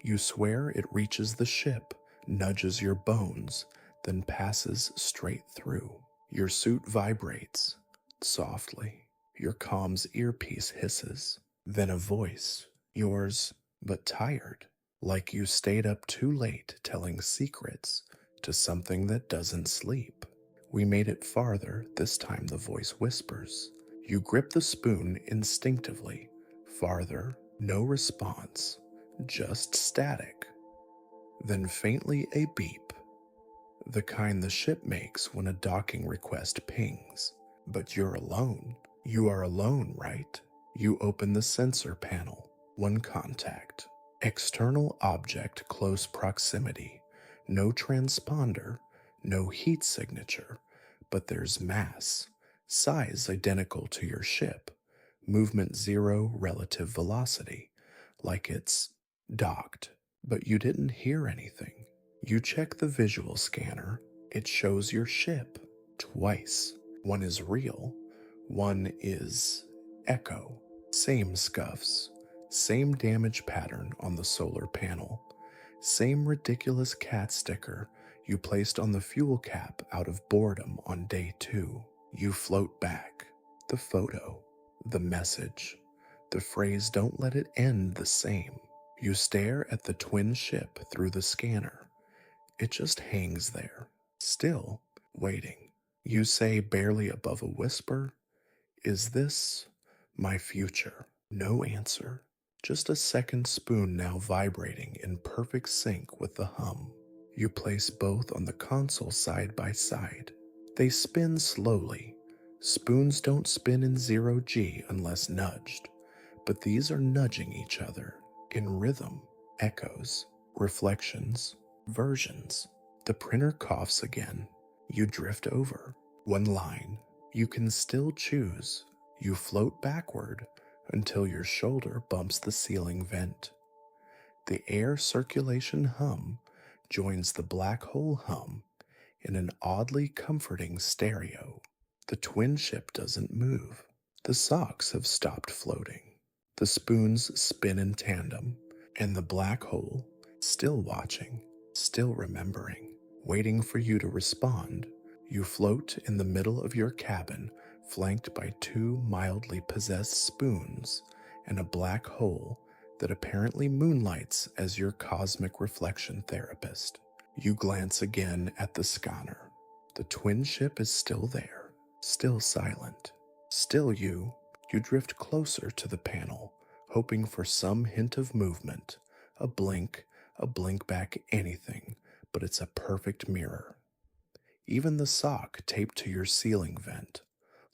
You swear it reaches the ship, nudges your bones, then passes straight through. Your suit vibrates softly. Your comm's earpiece hisses. Then a voice, yours, but tired, like you stayed up too late telling secrets to something that doesn't sleep. We made it farther, this time the voice whispers. You grip the spoon instinctively. Farther, no response, just static. Then faintly a beep, the kind the ship makes when a docking request pings. But you're alone. You are alone, right? You open the sensor panel. One contact. External object close proximity. No transponder, no heat signature, but there's mass, size identical to your ship, movement 0 relative velocity, like it's docked. But you didn't hear anything. You check the visual scanner. It shows your ship twice. One is real, one is echo. Same scuffs, same damage pattern on the solar panel, same ridiculous cat sticker you placed on the fuel cap out of boredom on day 2. You float back. The photo, the message, the phrase "don't let it end the same." You stare at the twin ship through the scanner. It just hangs there, still waiting. You say, barely above a whisper, "Is this my future?" No answer. Just a second spoon now vibrating in perfect sync with the hum. You place both on the console side by side. They spin slowly. Spoons don't spin in 0G unless nudged, but these are nudging each other in rhythm, echoes, reflections, versions. The printer coughs again. You drift over. One line. You can still choose. You float backward until your shoulder bumps the ceiling vent. The air circulation hum joins the black hole hum in an oddly comforting stereo. The twin ship doesn't move. The socks have stopped floating. The spoons spin in tandem, and the black hole, still watching, still remembering, waiting for you to respond. You float in the middle of your cabin, flanked by 2 mildly possessed spoons and a black hole that apparently moonlights as your cosmic reflection therapist. You glance again at the scanner. The twin ship is still there, still silent. Still you. You drift closer to the panel, hoping for some hint of movement, a blink back, anything, but it's a perfect mirror. Even the sock taped to your ceiling vent.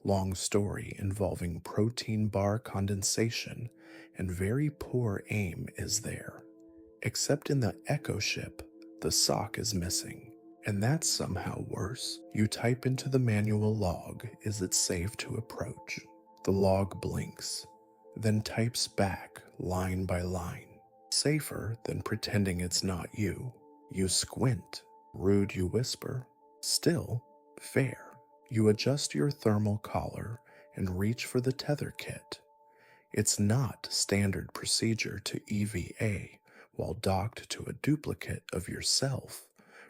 Long story involving protein bar condensation and very poor aim is there. Except in the echo ship, the sock is missing. And that's somehow worse. You type into the manual log, "Is it safe to approach?" The log blinks, then types back line by line. Safer than pretending it's not you. You squint. Rude, you whisper. Still, fair. You adjust your thermal collar and reach for the tether kit. It's not standard procedure to EVA while docked to a duplicate of yourself,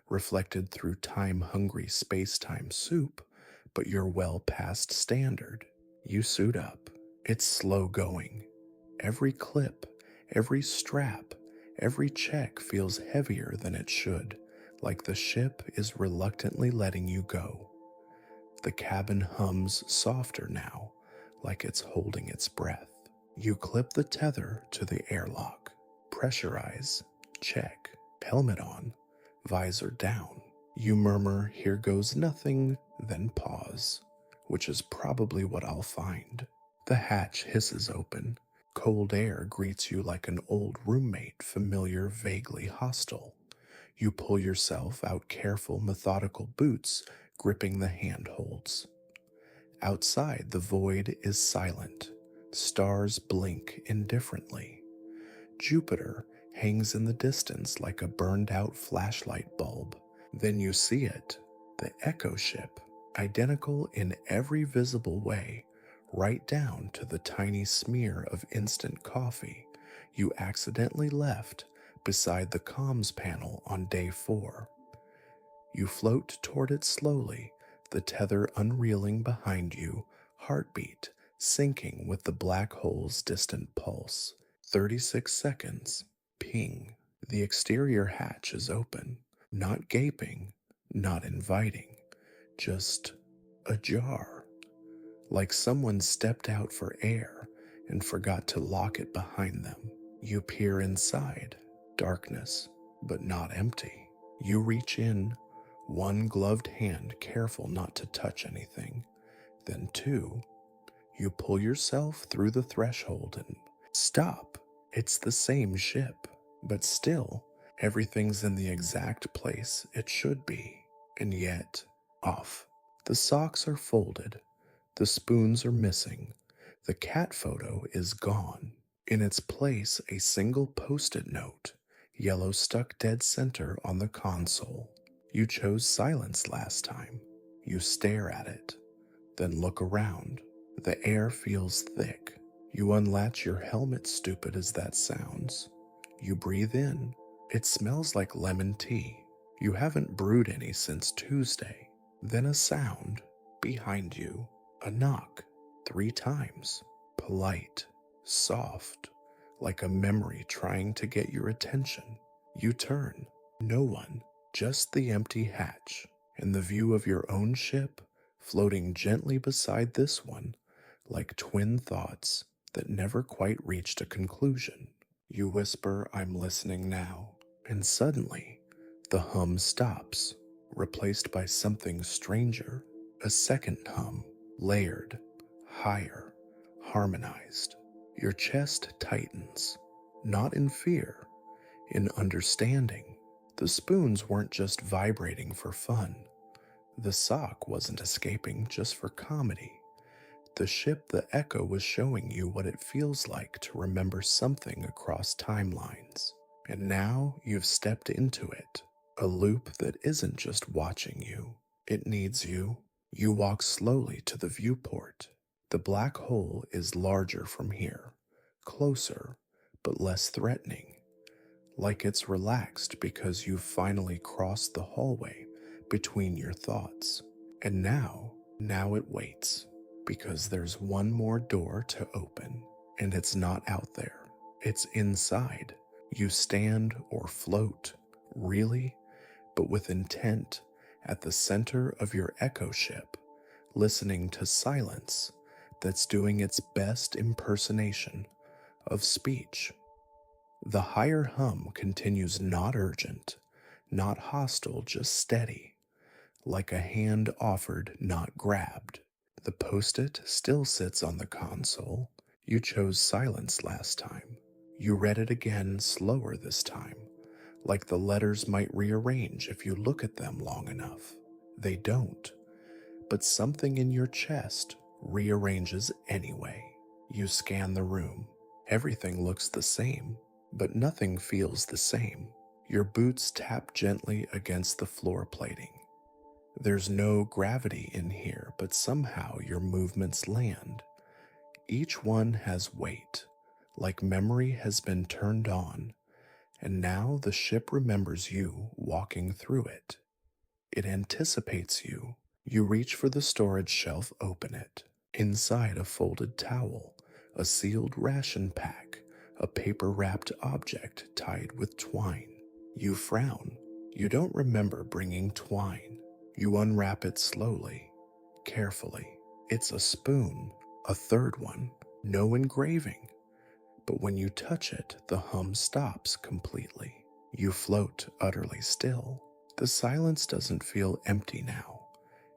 reflected through time-hungry space-time soup, but you're well past standard. You suit up. It's slow going. Every clip, every strap, every check feels heavier than it should, like the ship is reluctantly letting you go. The cabin hums softer now, like it's holding its breath. You clip the tether to the airlock. Pressurize. Check. Helmet on. Visor down. You murmur, "Here goes nothing," then pause, which is probably what I'll find. The hatch hisses open. Cold air greets you like an old roommate, familiar, vaguely hostile. You pull yourself out, careful, methodical boots gripping the handholds. Outside, the void is silent. Stars blink indifferently. Jupiter hangs in the distance like a burned-out flashlight bulb. Then you see it, the Echo ship, identical in every visible way, right down to the tiny smear of instant coffee you accidentally left beside the comms panel on day 4. You float toward it slowly, the tether unreeling behind you, heartbeat syncing with the black hole's distant pulse. 36 seconds. Ping. The exterior hatch is open, not gaping, not inviting, just ajar. Like someone stepped out for air and forgot to lock it behind them. You peer inside. Darkness, but not empty. You reach in, one gloved hand careful not to touch anything. Then 2. You pull yourself through the threshold and stop. It's the same ship, but still, everything's in the exact place it should be. And yet, off. The socks are folded. The spoons are missing. The cat photo is gone. In its place, a single post-it note, yellow stuck dead center on the console. You chose silence last time. You stare at it, then look around. The air feels thick. You unlatch your helmet, stupid as that sounds. You breathe in. It smells like lemon tea. You haven't brewed any since Tuesday. Then a sound behind you. A knock 3 times. Polite, soft, like a memory trying to get your attention. You turn. No one, just the empty hatch and the view of your own ship floating gently beside this one, like twin thoughts that never quite reached a conclusion. You whisper, "I'm listening now," and suddenly the hum stops, replaced by something stranger. A second hum, layered, higher, harmonized. Your chest tightens, not in fear, in understanding. The spoons weren't just vibrating for fun. The sock wasn't escaping just for comedy. The ship, the Echo, was showing you what it feels like to remember something across timelines. And now you've stepped into it, a loop that isn't just watching you. It needs you. You walk slowly to the viewport. The black hole is larger from here, closer, but less threatening. Like it's relaxed because you've finally crossed the hallway between your thoughts. And now it waits, because there's one more door to open, and it's not out there. It's inside. You stand or float, really, but with intent, at the center of your Echo ship, listening to silence that's doing its best impersonation of speech. The higher hum continues, not urgent, not hostile, just steady, like a hand offered, not grabbed. The post-it still sits on the console. You chose silence last time. You read it again, slower this time, like the letters might rearrange if you look at them long enough. They don't, but something in your chest rearranges anyway. You scan the room. Everything looks the same, but nothing feels the same. Your boots tap gently against the floor plating. There's no gravity in here, but somehow your movements land. Each one has weight, like memory has been turned on, and now the ship remembers you walking through it. It anticipates you. You reach for the storage shelf, open it. Inside, a folded towel, a sealed ration pack, a paper-wrapped object tied with twine. You frown. You don't remember bringing twine. You unwrap it slowly, carefully. It's a spoon, a third one, no engraving, But when you touch it, the hum stops completely. You float utterly still. The silence doesn't feel empty now.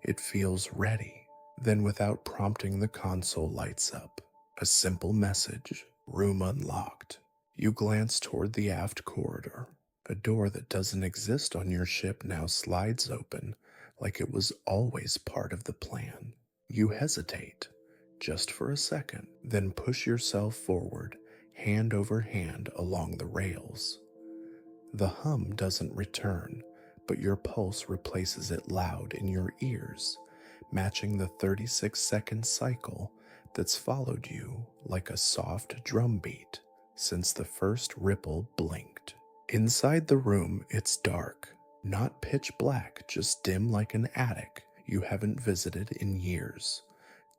It feels ready. Then, without prompting, the console lights up. A simple message: room unlocked. You glance toward the aft corridor. A door that doesn't exist on your ship now slides open like it was always part of the plan. You hesitate, just for a second, then push yourself forward, hand over hand along the rails. The hum doesn't return, but your pulse replaces it loud in your ears, matching the 36-second cycle that's followed you like a soft drum beat since the first ripple blinked. Inside the room, it's dark, not pitch black, just dim like an attic you haven't visited in years.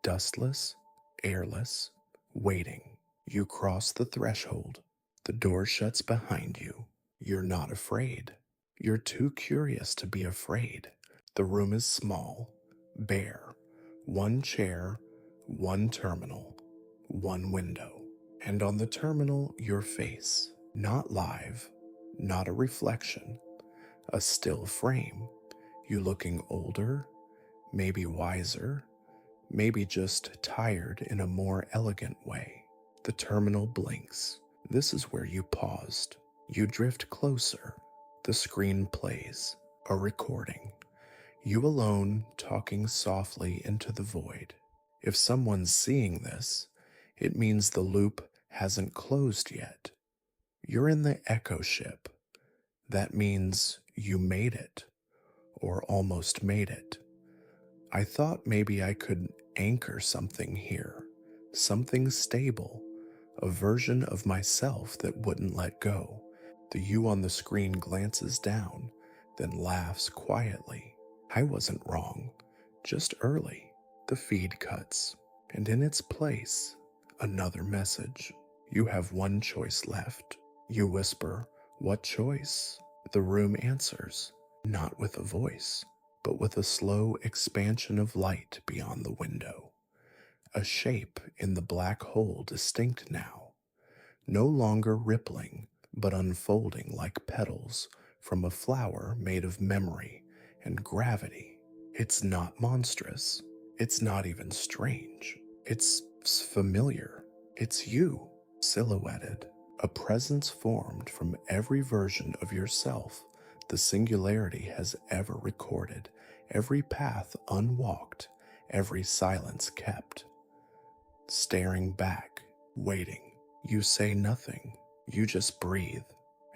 Dustless, airless, waiting. You cross the threshold. The door shuts behind you. You're not afraid. You're too curious to be afraid. The room is small, bare. One chair, one terminal, one window. And on the terminal, your face. Not live, not a reflection. A still frame. You looking older, maybe wiser, maybe just tired in a more elegant way. The terminal blinks. This is where you paused. You drift closer. The screen plays. A recording. You alone, talking softly into the void. If someone's seeing this, it means the loop hasn't closed yet. You're in the echo ship. That means you made it, or almost made it. I thought maybe I could anchor something here, something stable, a version of myself that wouldn't let go. The you on the screen glances down, then laughs quietly. I wasn't wrong, just early. The feed cuts, and in its place, another message. You have one choice left. You whisper, "What choice?" The room answers, not with a voice, but with a slow expansion of light beyond the window. A shape in the black hole distinct now, no longer rippling, but unfolding like petals from a flower made of memory and gravity. It's not monstrous. It's not even strange. It's familiar. It's you, silhouetted. A presence formed from every version of yourself the singularity has ever recorded, every path unwalked, every silence kept. Staring back, waiting. You say nothing. You just breathe.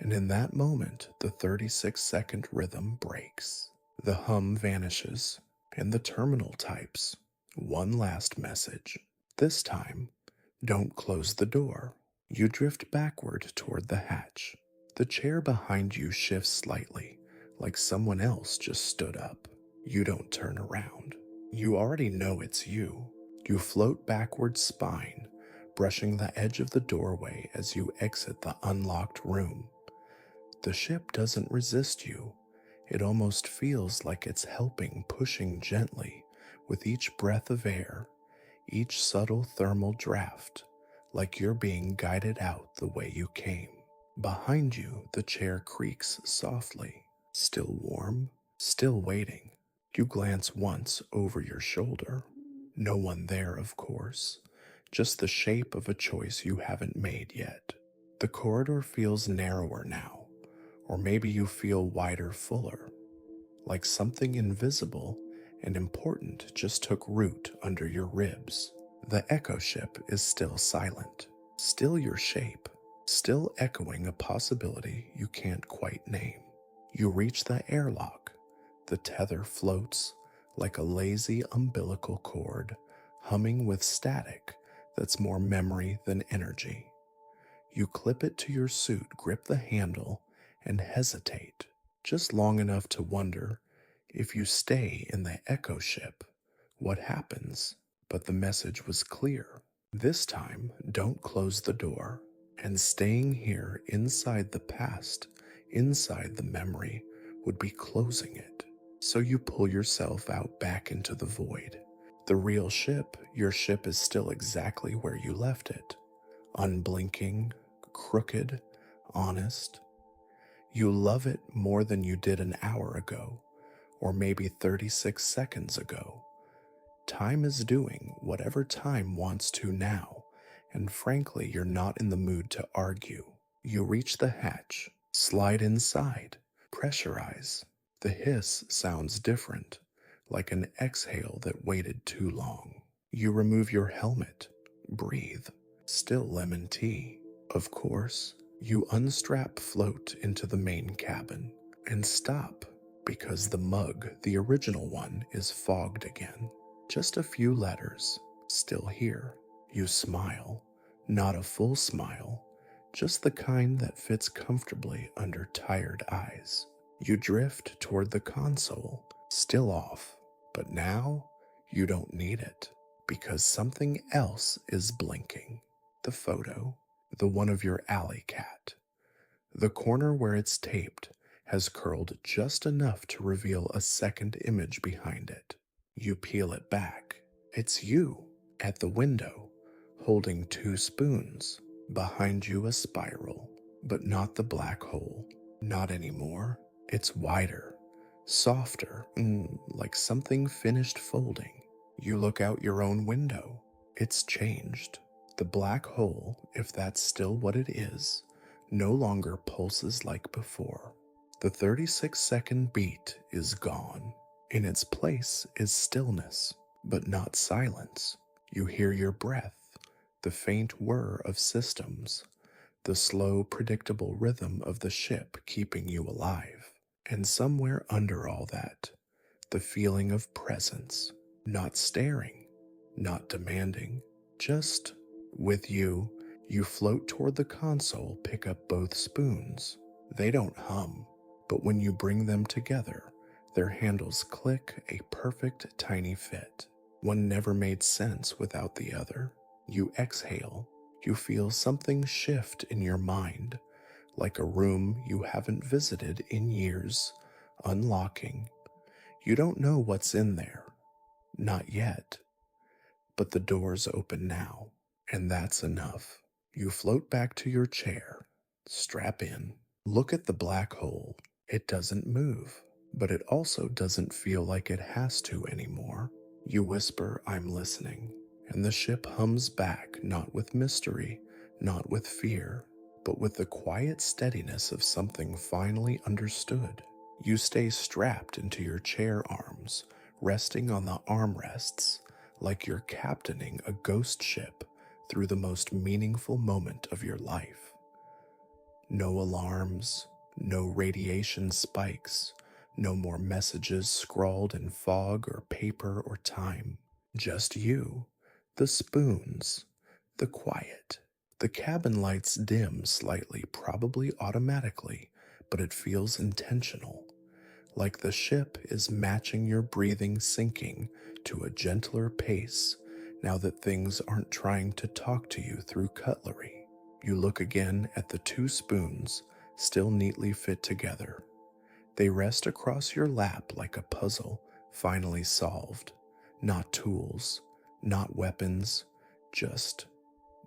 And in that moment, the 36-second rhythm breaks. The hum vanishes, and the terminal types one last message. This time, don't close the door. You drift backward toward the hatch. The chair behind you shifts slightly, like someone else just stood up. You don't turn around. You already know it's you. You float backward spine, brushing the edge of the doorway as you exit the unlocked room. The ship doesn't resist you. It almost feels like it's helping, pushing gently with each breath of air, each subtle thermal draft, like you're being guided out the way you came. Behind you, the chair creaks softly, still warm, still waiting. You glance once over your shoulder. No one there, of course, just the shape of a choice you haven't made yet. The corridor feels narrower now, or maybe you feel wider, fuller, like something invisible and important just took root under your ribs. The echo ship is still silent, still your shape, still echoing a possibility you can't quite name. You reach the airlock. The tether floats like a lazy umbilical cord, humming with static that's more memory than energy. You clip it to your suit, grip the handle, and hesitate, just long enough to wonder if you stay in the echo ship, what happens? But the message was clear. This time, don't close the door. And staying here inside the past, inside the memory, would be closing it. So you pull yourself out back into the void. The real ship, your ship is still exactly where you left it. unblinking, crooked, honest. You love it more than you did an hour ago, or maybe 36 seconds ago. Time is doing whatever time wants to now, and frankly, you're not in the mood to argue. You reach the hatch, slide inside, pressurize. The hiss sounds different, like an exhale that waited too long. You remove your helmet, breathe, still lemon tea. Of course, you unstrap float into the main cabin and stop because the mug, the original one, is fogged again. Just a few letters, still here. You smile, not a full smile, just the kind that fits comfortably under tired eyes. You drift toward the console, still off, but now you don't need it because something else is blinking. The photo, the one of your alley cat. The corner where it's taped has curled just enough to reveal a second image behind it. You peel it back. It's you at the window, holding two spoons. Behind you a spiral, but not the black hole. Not anymore. It's wider, softer, like something finished folding. You look out your own window. It's changed. The black hole, if that's still what it is, no longer pulses like before. The 36-second beat is gone. In its place is stillness, but not silence. You hear your breath, the faint whir of systems, the slow, predictable rhythm of the ship keeping you alive. And somewhere under all that, the feeling of presence, not staring, not demanding, just with you. You float toward the console, pick up both spoons. They don't hum, but when you bring them together, their handles click a perfect tiny fit. One never made sense without the other. You exhale. You feel something shift in your mind, like a room you haven't visited in years, unlocking. You don't know what's in there. Not yet. But the doors open now, and that's enough. You float back to your chair, strap in, look at the black hole. It doesn't move, but it also doesn't feel like it has to anymore. You whisper, "I'm listening," and the ship hums back, not with mystery, not with fear, but with the quiet steadiness of something finally understood. You stay strapped into your chair arms, resting on the armrests, like you're captaining a ghost ship through the most meaningful moment of your life. No alarms, no radiation spikes, no more messages scrawled in fog or paper or time. Just you, the spoons, the quiet. The cabin lights dim slightly, probably automatically, but it feels intentional, like the ship is matching your breathing, sinking to a gentler pace now that things aren't trying to talk to you through cutlery. You look again at the two spoons, still neatly fit together. They rest across your lap like a puzzle finally solved. Not tools, not weapons, just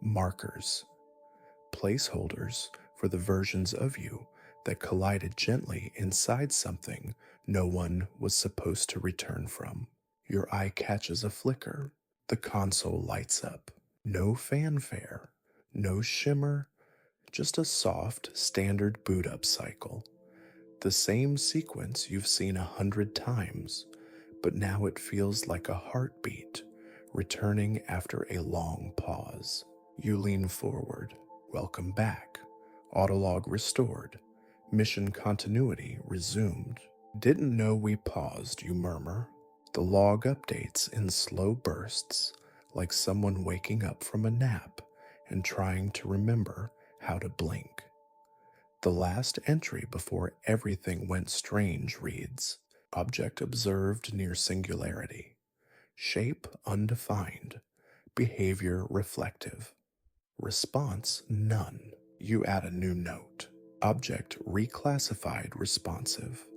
markers, placeholders for the versions of you that collided gently inside something no one was supposed to return from. Your eye catches a flicker. The console lights up. No fanfare, no shimmer, just a soft, standard boot-up cycle. The same sequence you've seen 100 times, but now it feels like a heartbeat, returning after a long pause. You lean forward. Welcome back. Autolog restored. Mission continuity resumed. Didn't know we paused, you murmur. The log updates in slow bursts, like someone waking up from a nap and trying to remember how to blink. The last entry before everything went strange reads, "Object observed near singularity. Shape undefined. Behavior reflective. Response none." You add a new note. Object reclassified responsive.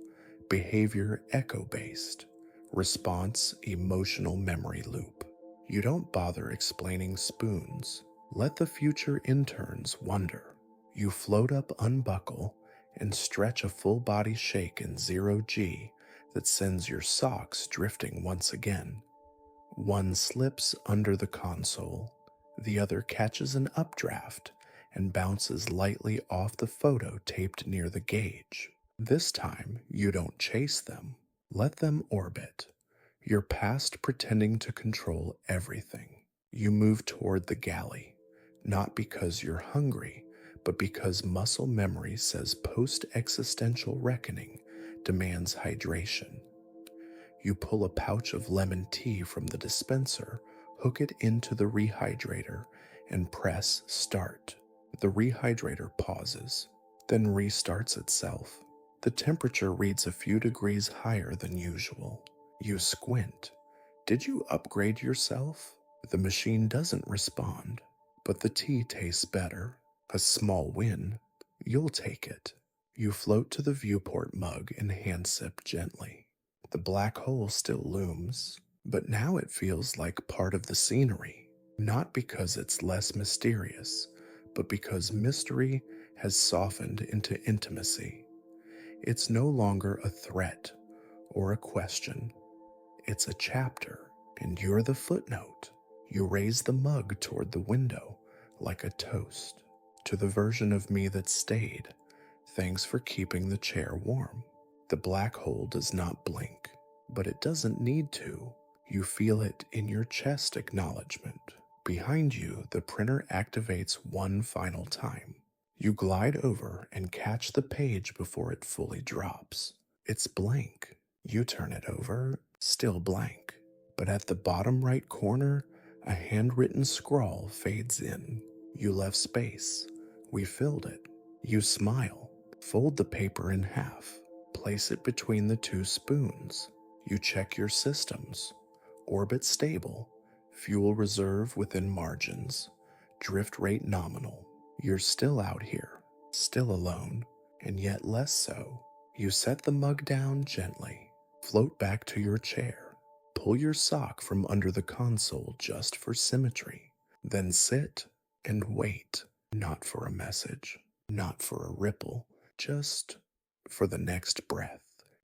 Behavior echo-based. Response emotional memory loop. You don't bother explaining spoons. Let the future interns wonder. You float up, unbuckle, and stretch a full body shake in 0G that sends your socks drifting once again. One slips under the console, the other catches an updraft and bounces lightly off the photo taped near the gauge. This time, you don't chase them. Let them orbit, your past pretending to control everything. You move toward the galley, not because you're hungry, but because muscle memory says post-existential reckoning demands hydration. You pull a pouch of lemon tea from the dispenser, hook it into the rehydrator, and press start. The rehydrator pauses, then restarts itself. The temperature reads a few degrees higher than usual. You squint. Did you upgrade yourself? The machine doesn't respond, but the tea tastes better. A small win. You'll take it. You float to the viewport mug and hand sip gently. The black hole still looms, but now it feels like part of the scenery, not because it's less mysterious, but because mystery has softened into intimacy. It's no longer a threat or a question. It's a chapter, and you're the footnote. You raise the mug toward the window like a toast. To the version of me that stayed, thanks for keeping the chair warm. The black hole does not blink, but it doesn't need to. You feel it in your chest acknowledgement. Behind you, the printer activates one final time. You glide over and catch the page before it fully drops. It's blank. You turn it over, still blank. But at the bottom right corner, a handwritten scrawl fades in. You left space. We filled it. You smile. Fold the paper in half. Place it between the two spoons. You check your systems. Orbit stable. Fuel reserve within margins. Drift rate nominal. You're still out here. Still alone. And yet less so. You set the mug down gently. Float back to your chair. Pull your sock from under the console just for symmetry. Then sit and wait. Not for a message. Not for a ripple. Just for the next breath.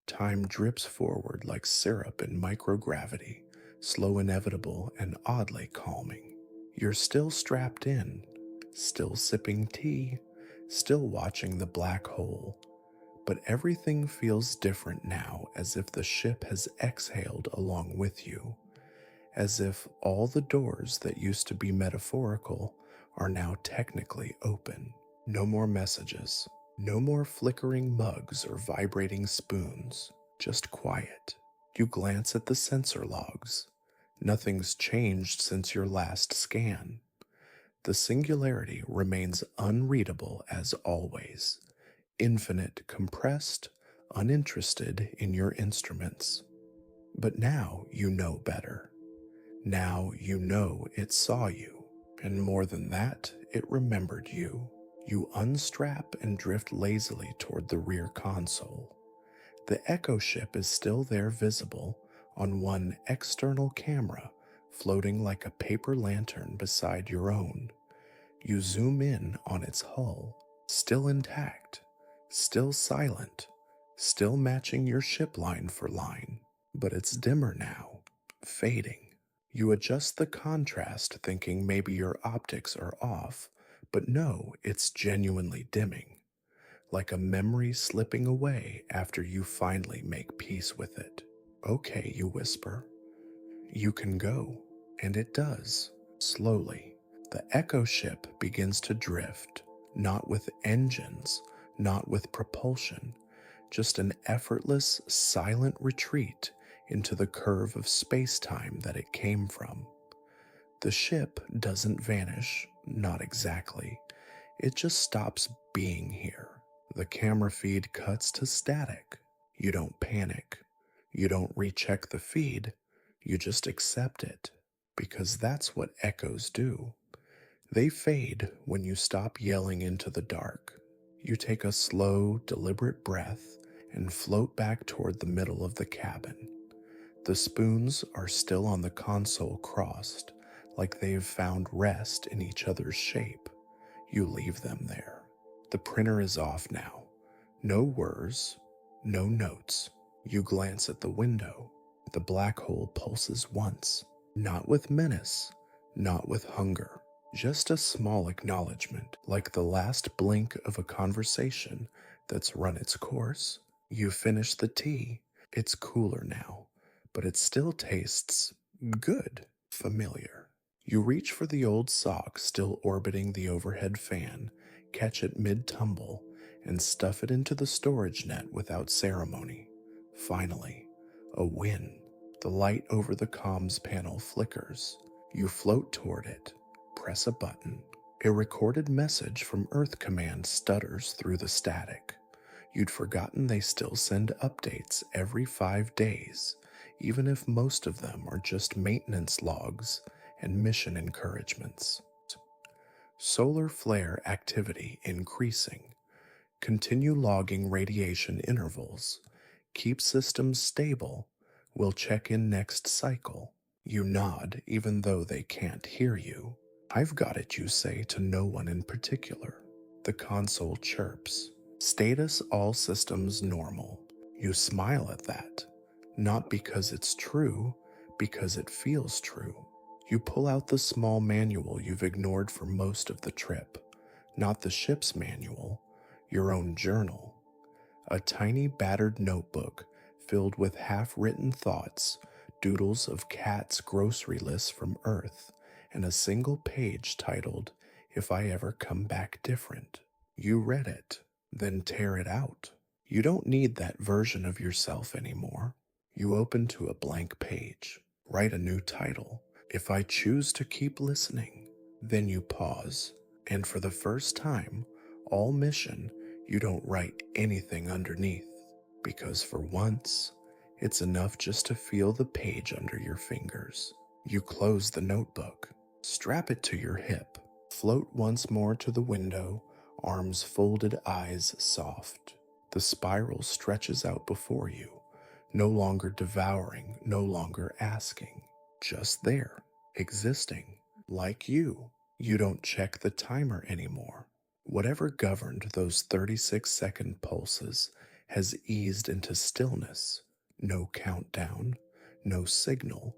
Time drips forward like syrup in microgravity, slow, inevitable, and oddly calming. You're still strapped in, still sipping tea, still watching the black hole, but everything feels different now, as if the ship has exhaled along with you, as if all the doors that used to be metaphorical are now technically open. No more messages. No more flickering mugs or vibrating spoons, just quiet. You glance at the sensor logs. Nothing's changed since your last scan. The singularity remains unreadable as always, infinite, compressed, uninterested in your instruments. But now you know better. Now you know it saw you, and more than that, it remembered you. You unstrap and drift lazily toward the rear console. The Echo ship is still there, visible on one external camera, floating like a paper lantern beside your own. You zoom in on its hull, still intact, still silent, still matching your ship line for line, but it's dimmer now, fading. You adjust the contrast, thinking maybe your optics are off, but no, it's genuinely dimming, like a memory slipping away after you finally make peace with it. Okay, you whisper. You can go, and it does, slowly. The Echo ship begins to drift, not with engines, not with propulsion, just an effortless, silent retreat into the curve of space-time that it came from. The ship doesn't vanish, not exactly. It just stops being here. The camera feed cuts to static. You don't panic. You don't recheck the feed. You just accept it, because that's what echoes do. They fade when you stop yelling into the dark. You take a slow, deliberate breath and float back toward the middle of the cabin. The spoons are still on the console, crossed, like they've found rest in each other's shape. You leave them there. The printer is off now. No whirs, no notes. You glance at the window. The black hole pulses once, not with menace, not with hunger, just a small acknowledgement, like the last blink of a conversation that's run its course. You finish the tea. It's cooler now, but it still tastes good, familiar. You reach for the old sock still orbiting the overhead fan, catch it mid-tumble, and stuff it into the storage net without ceremony. Finally, a win. The light over the comms panel flickers. You float toward it, press a button. A recorded message from Earth Command stutters through the static. You'd forgotten they still send updates every 5 days, even if most of them are just maintenance logs and mission encouragements. Solar flare activity increasing. Continue logging radiation intervals. Keep systems stable. We'll check in next cycle. You nod even though they can't hear you. I've got it, you say to no one in particular. The console chirps. Status all systems normal. You smile at that. Not because it's true, because it feels true. You pull out the small manual you've ignored for most of the trip. Not the ship's manual, your own journal. A tiny battered notebook filled with half-written thoughts, doodles of Kat's grocery lists from Earth, and a single page titled, "If I Ever Come Back Different." You read it, then tear it out. You don't need that version of yourself anymore. You open to a blank page. Write a new title. "If I Choose to Keep Listening." Then you pause, and for the first time, all mission, you don't write anything underneath, because for once, it's enough just to feel the page under your fingers. You close the notebook, strap it to your hip, float once more to the window, arms folded, eyes soft. The spiral stretches out before you, no longer devouring, no longer asking, just there, existing, like you. You don't check the timer anymore. Whatever governed those 36-second pulses has eased into stillness. No countdown, no signal,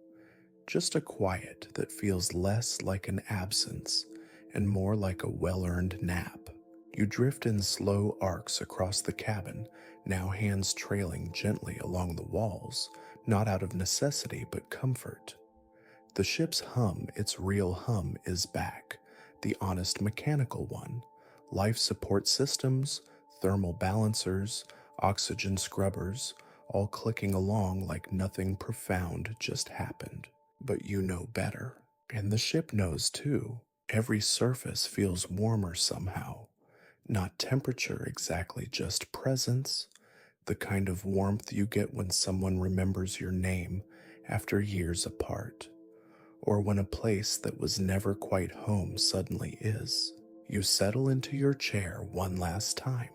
just a quiet that feels less like an absence and more like a well-earned nap. You drift in slow arcs across the cabin, now hands trailing gently along the walls, not out of necessity but comfort. The ship's hum, its real hum, is back, the honest mechanical one. Life support systems, thermal balancers, oxygen scrubbers, all clicking along like nothing profound just happened. But you know better. And the ship knows too. Every surface feels warmer somehow. Not temperature exactly, just presence. The kind of warmth you get when someone remembers your name after years apart. Or when a place that was never quite home suddenly is. You settle into your chair one last time,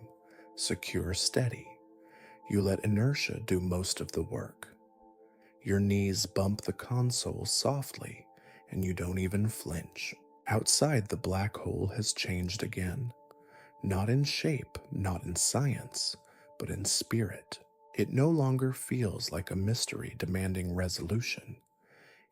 secure, steady. You let inertia do most of the work. Your knees bump the console softly, and you don't even flinch. Outside, the black hole has changed again. Not in shape, not in science, but in spirit. It no longer feels like a mystery demanding resolution.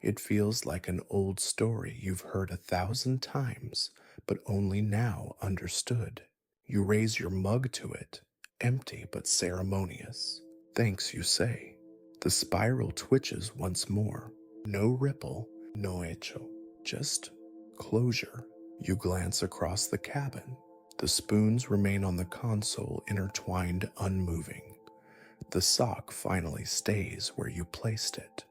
It feels like an old story you've heard 1,000 times, but only now understood. You raise your mug to it, empty but ceremonious. Thanks, you say. The spiral twitches once more. No ripple, no echo, just closure. You glance across the cabin. The spoons remain on the console, intertwined, unmoving. The sock finally stays where you placed it.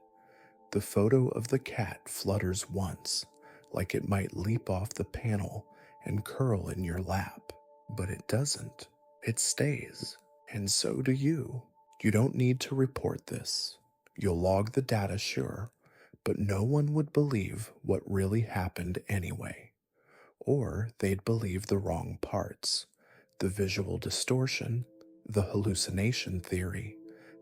The photo of the cat flutters once, like it might leap off the panel and curl in your lap, but it doesn't. It stays, and so do you. You don't need to report this. You'll log the data, sure, but no one would believe what really happened anyway. Or they'd believe the wrong parts. The visual distortion, the hallucination theory,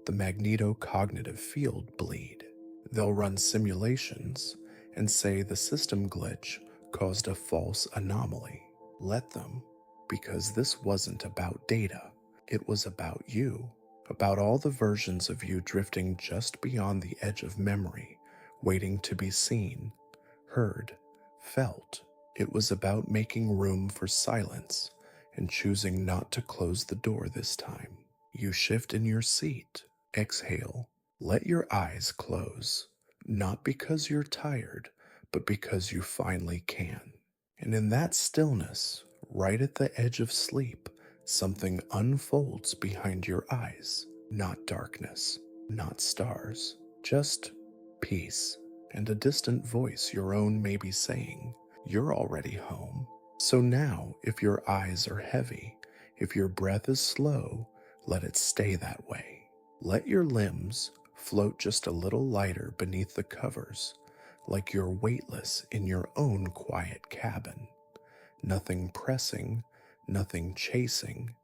the magnetocognitive field bleed. They'll run simulations, and say the system glitch caused a false anomaly. Let them, because this wasn't about data, it was about you, about all the versions of you drifting just beyond the edge of memory, waiting to be seen, heard, felt. It was about making room for silence and choosing not to close the door this time. You shift in your seat, exhale, let your eyes close, not because you're tired, but because you finally can. And in that stillness, right at the edge of sleep, something unfolds behind your eyes. Not darkness, not stars, just peace. And a distant voice your own may be saying, "You're already home." So now, if your eyes are heavy, if your breath is slow, let it stay that way. Let your limbs float just a little lighter beneath the covers, like you're weightless in your own quiet cabin. Nothing pressing, nothing chasing,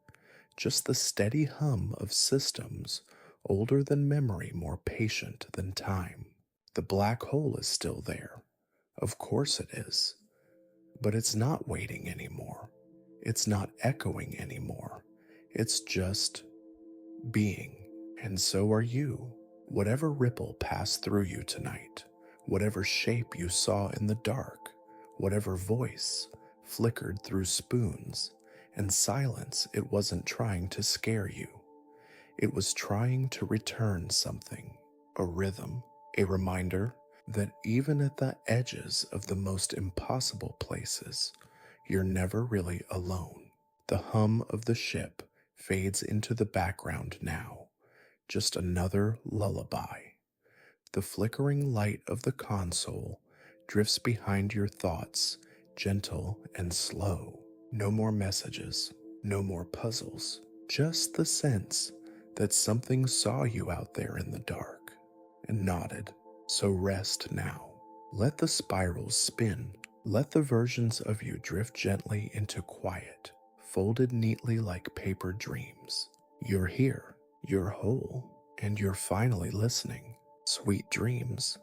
just the steady hum of systems older than memory, more patient than time. The black hole is still there. Of course it is. But it's not waiting anymore. It's not echoing anymore. It's just being. And so are you. Whatever ripple passed through you tonight, whatever shape you saw in the dark, whatever voice flickered through spoons and silence, it wasn't trying to scare you. It was trying to return something, a rhythm, a reminder that even at the edges of the most impossible places, you're never really alone. The hum of the ship fades into the background now, just another lullaby. The flickering light of the console drifts behind your thoughts, gentle and slow. No more messages, no more puzzles, just the sense that something saw you out there in the dark and nodded. So rest now. Let the spirals spin. Let the versions of you drift gently into quiet, folded neatly like paper dreams. You're here, you're whole, and you're finally listening. Sweet dreams.